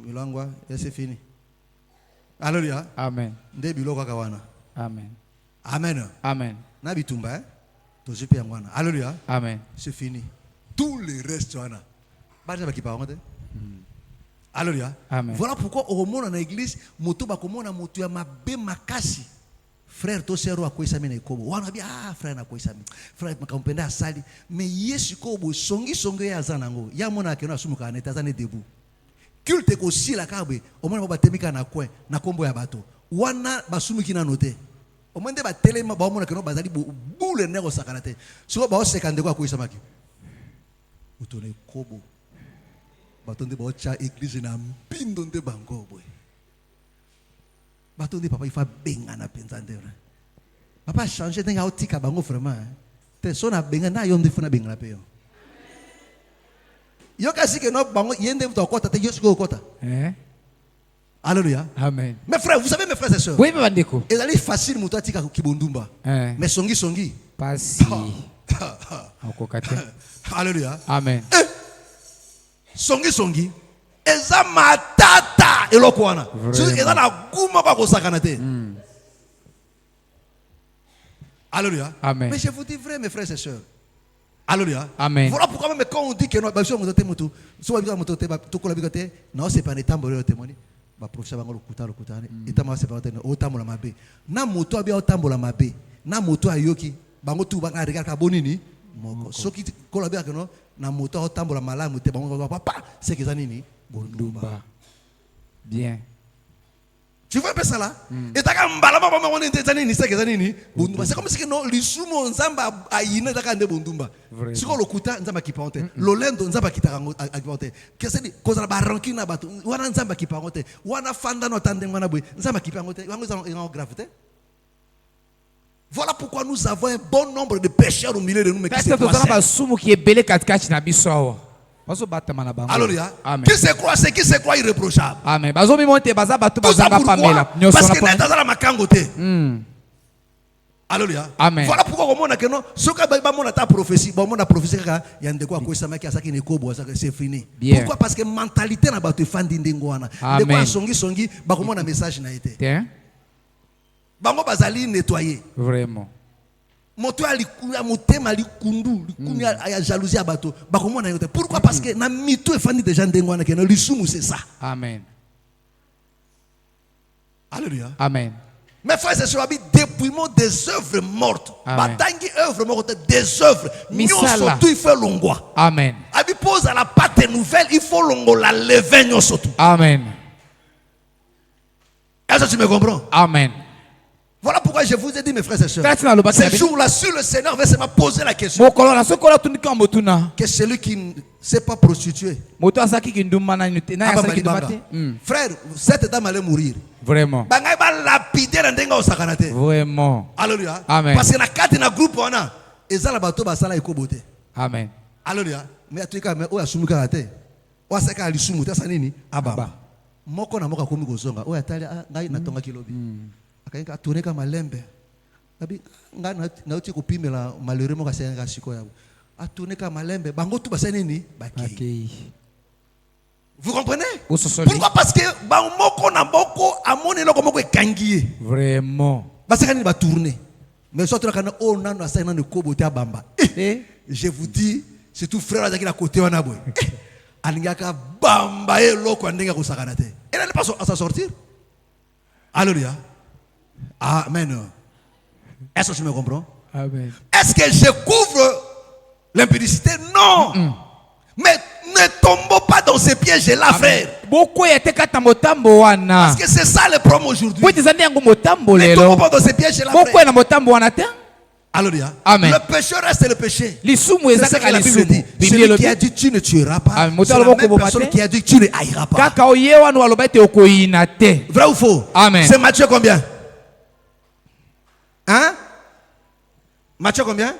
milangwa c'est fini. Alléluia. Amen. Nde biloko kaka wana. Amen. Amen. Amen. Na bitumba tozipe yango wana. Alléluia. Amen. C'est fini. Tout le reste wana. Bana bakipa ngote. Alléluia. Amen. Voilà pourquoi au monde dans l'église moto bakomona moto ya mabe makasi. Frère to sero akoisami na ikobo. Wana bi frère na akoisami. Frère makampenda asali mais Yesu ko bo songi ya azanango. Ya mona keno asumuka na tazane debout. Culte ko sila kabwe. Omona batemika na kwe na kombo ya bato. Wana basumiki na note. Omende ba telema ba omona keno bazali boule nego sakanate. So ba osekande ko akoisamaki. Utone kobo. Batonde ba ocha église na mpindo nde bango boy. Batonde papa il faut benga na pensante. Papa changer denga otika bango vraiment. Te sona benga na yonde funa benga na peyo. Yo kasi que no bango yende to kota te yo siko kota. Alléluia. Amen. Mes frères, vous savez mes frères et sœurs. Oui, bandeko. Et allez facile muto atika kibondumba. Mais songi. Pasi. Okokate. Alléluia. Amen. Songi. Eza matata eloko wana. Eza na guma kwa kosakana te. Alléluia. Amen. Mais je vous dis vrai mes frères et sœurs. Alléluia. Amen. Voilà pourquoi même quand on dit que non, baso moto te moto, so ba moto te ba to kola bikote, non c'est pas netambo le témoigner. Ba professeur bango lokutana. Etama c'est pas o tambola mabe. Na moto abia o tambola mabe. Na moto ayoki bango tu banga regarde ka bonini. Moko. Soki kola bia que non, na moto o tambola malamu te bango papa, c'est que ça nini? Bondumba. Bien. Tu vois un peu ça là? Et t'as qu'un balama, on est des années, c'est comme si non, les sumo, nzamba, aïne, t'as qu'un de bondumba. Si on le kuta, nzamba qui parente. L'olendo, nzamba qui t'a raconté. Qu'est-ce que c'est? Cause la barranquine à bateau. Wana nzamba qui parente. Wana fanda no tande, wana boy. Nzamba qui parente. Wana en gravité. Voilà pourquoi nous avons un bon nombre de pécheurs au milieu de nous, mais qui se croient. Alléluia. Qui se croit, c'est qui se croit irréprochable. Amen. Tout ça pourquoi? Parce qu'il est dans la macangoté. Alléluia. Amen. Voilà pourquoi on a que non, ce que ta prophétie, bon, on a prophétie il y a des quoi que ça m'a qui ne kobo ça c'est fini. Pourquoi? Parce que mentalité n'a pas te fan d'indengwana. De quoi songi, bah comment un message n'a été. Bango bazali nettoyer. Vraiment. Moto ali motema li kundu, li ya jalousie à bateau. Bah comment on a été. Pourquoi? Parce que na mito e fandi des gens d'engwana que no lisumu c'est ça. Amen. Alléluia. Amen. Mes frères et sœurs, dépouillement des œuvres mortes. Batangi œuvres mortes, des œuvres. Misala. Tout il fait longwa. Amen. Abi pose à la pâte nouvelle, il faut longo la lever nyo surtout. Amen. Est-ce que tu me comprends? Amen. Voilà pourquoi je vous ai dit, mes frères et sœurs, ce jour-là, sur le Seigneur va se me poser la question. Que celui qui ne s'est pas prostitué. Frère, cette dame allait mourir. Vraiment. Vraiment. Alléluia. Amen. Parce que dans quatre dans groupe on a ezala bato basala ekobote. Amen. Alléluia. Mais atuika mais oya sumuka ate. Oya saka alisumu tasa nini? Ababa. Moko na moka komi kozonga. Oya tali ngai natonga kilobi. Akainga atoneka malembe. Abi ngai na uti kopimela malheureux moka senga siko yabo. Atoneka malembe bango tu basana nini? Baki. Vous comprenez? Pourquoi? Parce que moko na moko amoni loko moko ekangiye. Vraiment. Basaka ni ba tourner. Mais surtout quand on a na sana ne kobote abamba. Je vous dis, c'est tout frère azaki na côté wana boy. Alingaka bamba e loko andenga ko sakana te. Et elle n'est pas à s'en sortir. Alléluia. Amen. Est-ce que tu me comprends? Amen. Est-ce que je couvre l'impudicité? Non. Mais ne tombons pas dans ces pièges-là, frère. Parce que c'est ça le problème aujourd'hui. Ne tombons pas dans ces pièges-là, frère. Alléluia. Amen. Le péché reste le péché. C'est ce ce que la Bible dit. Celui qui a dit tu ne tueras pas, c'est la même personne qui a dit tu ne haïras pas. Vrai ou faux? Amen. C'est Matthieu combien? Hein? Matthieu combien?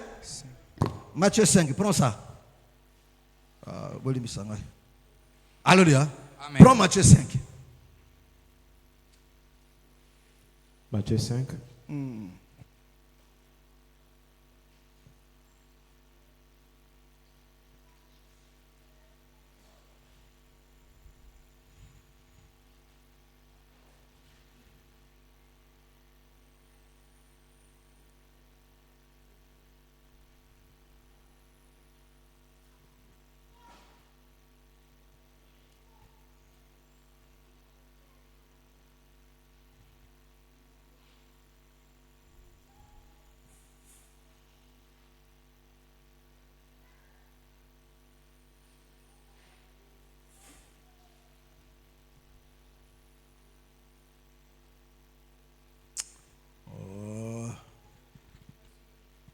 Matthieu 5. Prends ça. Alléluia. Prends Matthieu 5. Matthieu 5.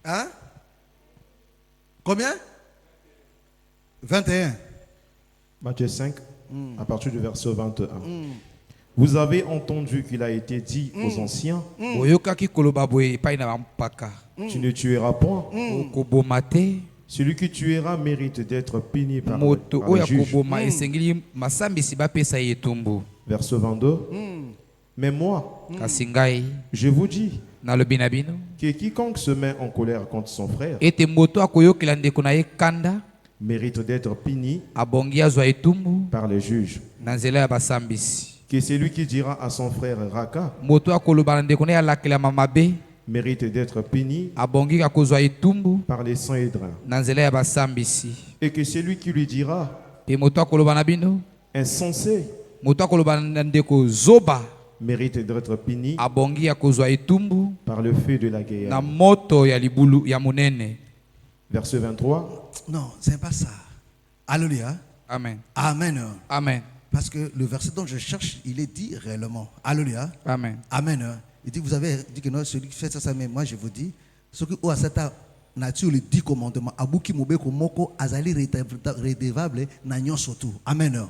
Hein? Combien? 21. Matthieu 5, à partir du verset 21. Vous avez entendu qu'il a été dit aux anciens, tu ne tueras point. Celui qui tuera mérite d'être puni par le juge. Verset 22. Mais moi, je vous dis que quiconque se met en colère contre son frère mérite d'être puni par les juges. Que celui qui dira à son frère Raka mérite d'être puni par les Sanhédrins. Et que celui qui lui dira insensé mérite d'être puni par le feu de la guerre. Verset 23. Non, c'est pas ça. Alléluia. Amen. Amen. Amen. Parce que le verset dont je cherche, il est dit réellement. Alléluia. Amen. Amen. Il dit, vous avez dit que non, celui qui fait ça, mais moi je vous dis, ce qui a cette nature, les 10 commandements, Abuki Mobeko Moko, Azali redevable, Nagnon surtout. Amen.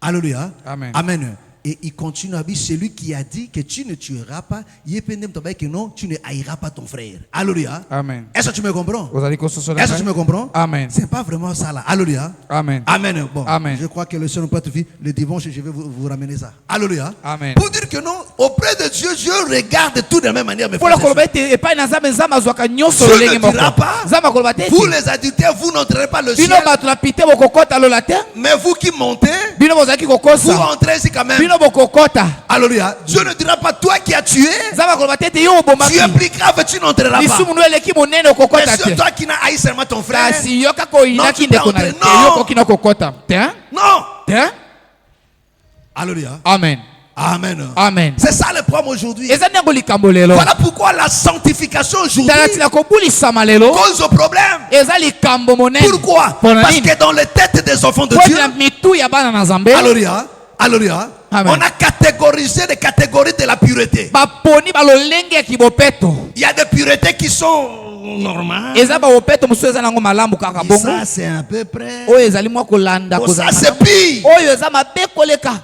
Alléluia. Amen. Amen. Et il continue à dire, celui qui a dit que tu ne tueras pas, que non, tu ne haïras pas ton frère. Alléluia. Amen. Est-ce que tu me comprends? Vous allez construire. Est-ce que tu me comprends? Amen. C'est pas vraiment ça là. Alléluia. Amen. Amen. Bon, Amen. je crois que le Seigneur peut te dire, le dimanche, je vais vous ramener ça. Alléluia. Amen. Pour dire que non, auprès de Dieu, Dieu regarde tout de la même manière. Mes Pour frères la et sœurs. colobete et pas une azame zama zwaka nyoso Dieu lolenge ne moko. dira pas, Zama kolobate. vous les adultères, vous n'entrerez pas le ciel. Bino ba tunapite bokokota lolate. Mais vous qui montez, Bino bozaki vous kokosa. entrez ici quand même. Bino bokokota. Alléluia. Dieu ne dira pas, toi qui as tué, Zama kolobate te yo bomaki. tu es plus grave, tu n'entreras pas. Lisumu no eleki monene Mais okokota c'est te. toi qui n'as haï seulement ton frère. Kasi yoka ko inaki Non, tu ndeko na peux te entrer. yoko kina kokota. Te? Non. Te? Alléluia. Amen. Amen. Amen. C'est ça le problème aujourd'hui. Eza ndengo likambo lelo. Voilà pourquoi la sanctification aujourd'hui Talatina kobulisa lelo. cause problème. Eza likambo monene. Pourquoi? Pona Parce nini? que dans les têtes des enfants de Kwa Dieu, na mitu ya bana na Nzambe. Alléluia, Alléluia, Amen. on a catégorisé des catégories de la pureté. Baponi balolenge ya kibopeto. Il y a des puretés qui sont normales. Eza ba opeto musu eza nango malamu kaka Et bongo. ça, c'est à peu près. Oyo ezali mwa kolanda Oh, ça, kozala. c'est pire. Oyo eza mabe koleka.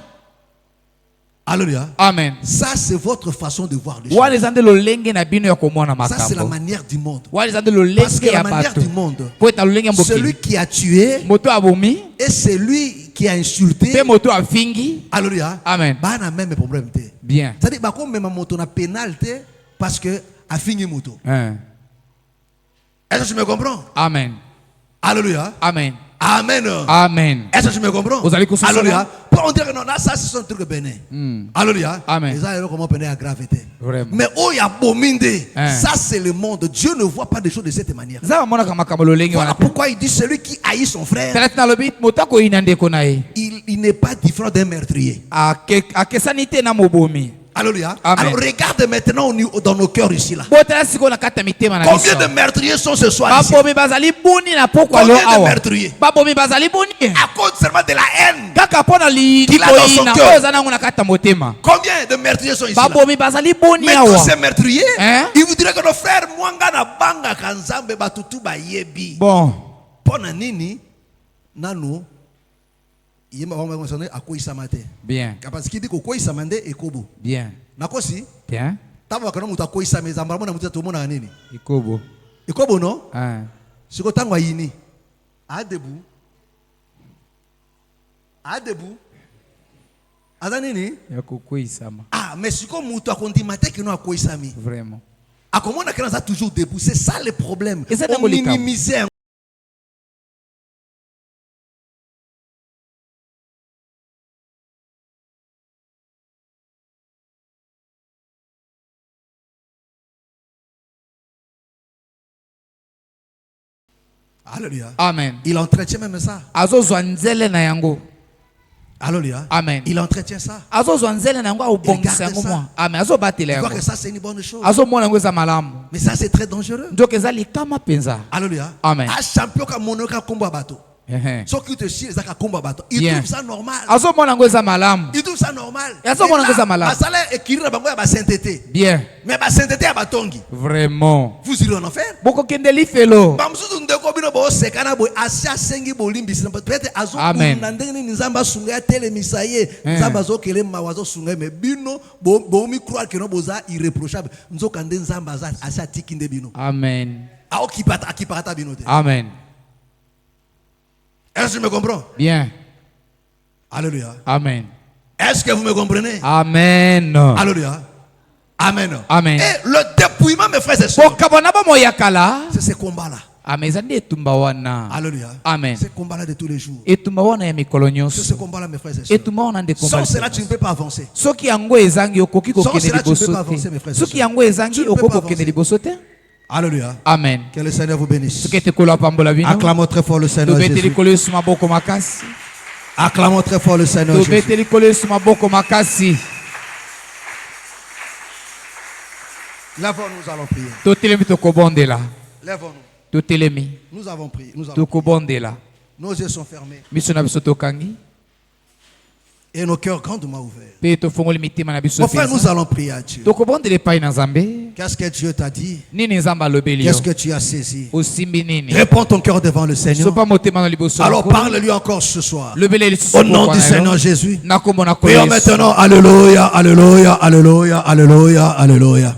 Alléluia. Amen. Ça, c'est votre façon de voir les choses. Wana eza nde lolenge na bino ya komona Ça, c'est la makambo. manière du monde. Wana eza nde Parce lolenge que la ya manière bato. du monde, Po eta lolenge ya celui mbokili. qui a tué Moto abomi et celui qui a insulté, pe moto afingi. Alléluia, Amen. bah, na même problème. Bien. C'est-à-dire, bah, comme même moto na pénalité parce que a fini moto. Hein. Est-ce que tu me comprends? Amen. Alléluia. Amen. Amen. Amen. Est-ce que tu me comprends? Vous allez construire Alléluia. Pour on dire que non, là, ça, c'est un truc bénin. Alléluia. Amen. Et ça, comment péné à gravité. Vraiment. Mais oh, il y a bominde. Hein. Ça, c'est le monde. Dieu ne voit pas des choses de cette manière. Zama mona kama makambo lolenge Voilà wana. pourquoi il dit celui qui haït son frère, Talatina lobi moto ko ina ndeko na ye. il n'est pas différent d'un meurtrier. Akesani te na mobomi. Alléluia. Amen. Alors regarde maintenant dans nos cœurs ici là. Botala siko na kata mitema na Combien biso. de meurtriers sont ce soir ici? Babomi bazali buni na pokwa lo Combien de awa. meurtriers? Babomi bazali buni. À cause seulement de la haine. Kaka pona li Qu'il a dans son koina cœur. oyo zanango na kata motema. Combien de meurtriers sont ici là? Babomi bazali buni Mais tous awa. ces meurtriers, Hein? ils voudraient que nos frères mwanga na banga kanzambe batutu ba yebi. Bon. Pona nini nanu yema wanga msone akoisamate. Bien. Parce qu'il dit ko koisamande ekobo. Bien. Nakosi Bien. taba kana mutu akoisame zambara mona mutu tomona nini? Ikobo. Ekobo no? Ah. Siko tangwa yini. A debout. A debout. Aza nini? Ya kukuisama. Ah, mais siko mutu akondimate kino akoisami. Vraiment. Akomona kana za toujours debout. C'est ça le problème. Et ça, On dans le cas. minimisait. Alléluia. Amen. Il entretient même ça. Azozwa nzele na yango. Alléluia. Amen. Il entretient ça. Azozwa nzele na yango abongisa yango Regarde ça. mwa. Amen. Azobatela Je crois yango. que ça c'est une bonne chose. Azomona yango eza malamu. Mais ça c'est très dangereux. Nzoka eza likama penza. Alléluia. Amen. Un champion comme Monoka Kombo Bato. Ceux qui te chient, ils Kombo Bato. Ils Bien. trouvent ça normal. Azomona yango eza malamu. Ils trouvent ça normal. Et ça, mon angoisse, ça m'a là. Ça est écrit dans la sainteté. Bien. Mais la sainteté à Batongi. Vraiment. Vous irez en enfer. Boko kendeli felo. Bamsudu ndeko bino bo sekana bo asia sengi bo limbi peut-être azo Amen. ndenge ni nzamba sunga tele misaye nzamba zo kele mawazo sunga me bino bo mi croire que no boza irréprochable nzoka nde nzamba za asia tikinde bino Amen. a okipata akipata bino te. Amen. Est-ce que tu me comprends? Bien. Alléluia. Amen. Est-ce que vous me comprenez? Amen. Alléluia. Amen. Amen. Et le dépouillement, mes frères et sœurs, Bokabona ba moyakala. c'est ce combat-là. Amen. Zande etumba wana. Alléluia. Amen. Ce combat-là de tous les jours. Etumba wana ya mikolo C'est ce nyonso. combat-là, mes frères et sœurs. Etumba wana nde Sans komba. cela, tu ne peux pas avancer. Soki yango ezangi okoki Sans kokende cela, tu ne peux liboso pas avancer, mes te. frères et Soki sœurs. yango ezangi Tu ne peux okoki pas kokende avancer. liboso te. Alléluia. Amen. Que le Seigneur vous bénisse. Soki ete kolo apambola bino. Acclamons très fort le Seigneur Tobete Jésus. likolo yesu maboko makasi. Acclamons très fort le Seigneur Jésus. Tobete likolo yesu maboko makasi. Lèvons-nous, nous allons prier. Totelemi tokobondela. Lèvons-nous. Totelemi Nous avons prié. Nous avons prié. tokobondela. Nos yeux sont fermés. Miso na biso tokangi. et nos cœurs grandement ouverts. Pe tofongoli mitema na biso Mon frère, nous penza. allons prier à Dieu. Tokobondela epai na Nzambe. Qu'est-ce que Dieu t'a dit? Nini Nzambe alobeli yo? Qu'est-ce que tu as saisi? Osimbi nini? Réponds ton cœur devant le Seigneur. Sopa motema na liboso. Alors parle-lui encore ce soir. Lobele lisusu Au nom pokwa du na yo. Seigneur Jésus. Nakombo na Prions Yesu. maintenant. Alléluia, alléluia, alléluia, alléluia, alléluia.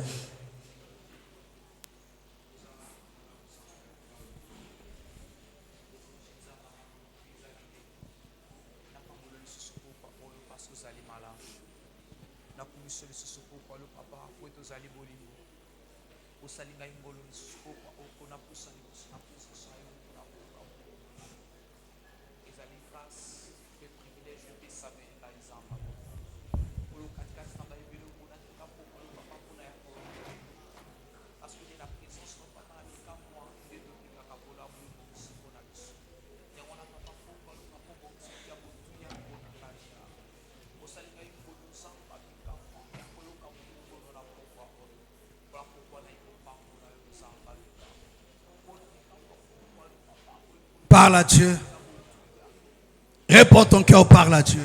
Parle à Dieu. Réponds ton cœur, parle à Dieu.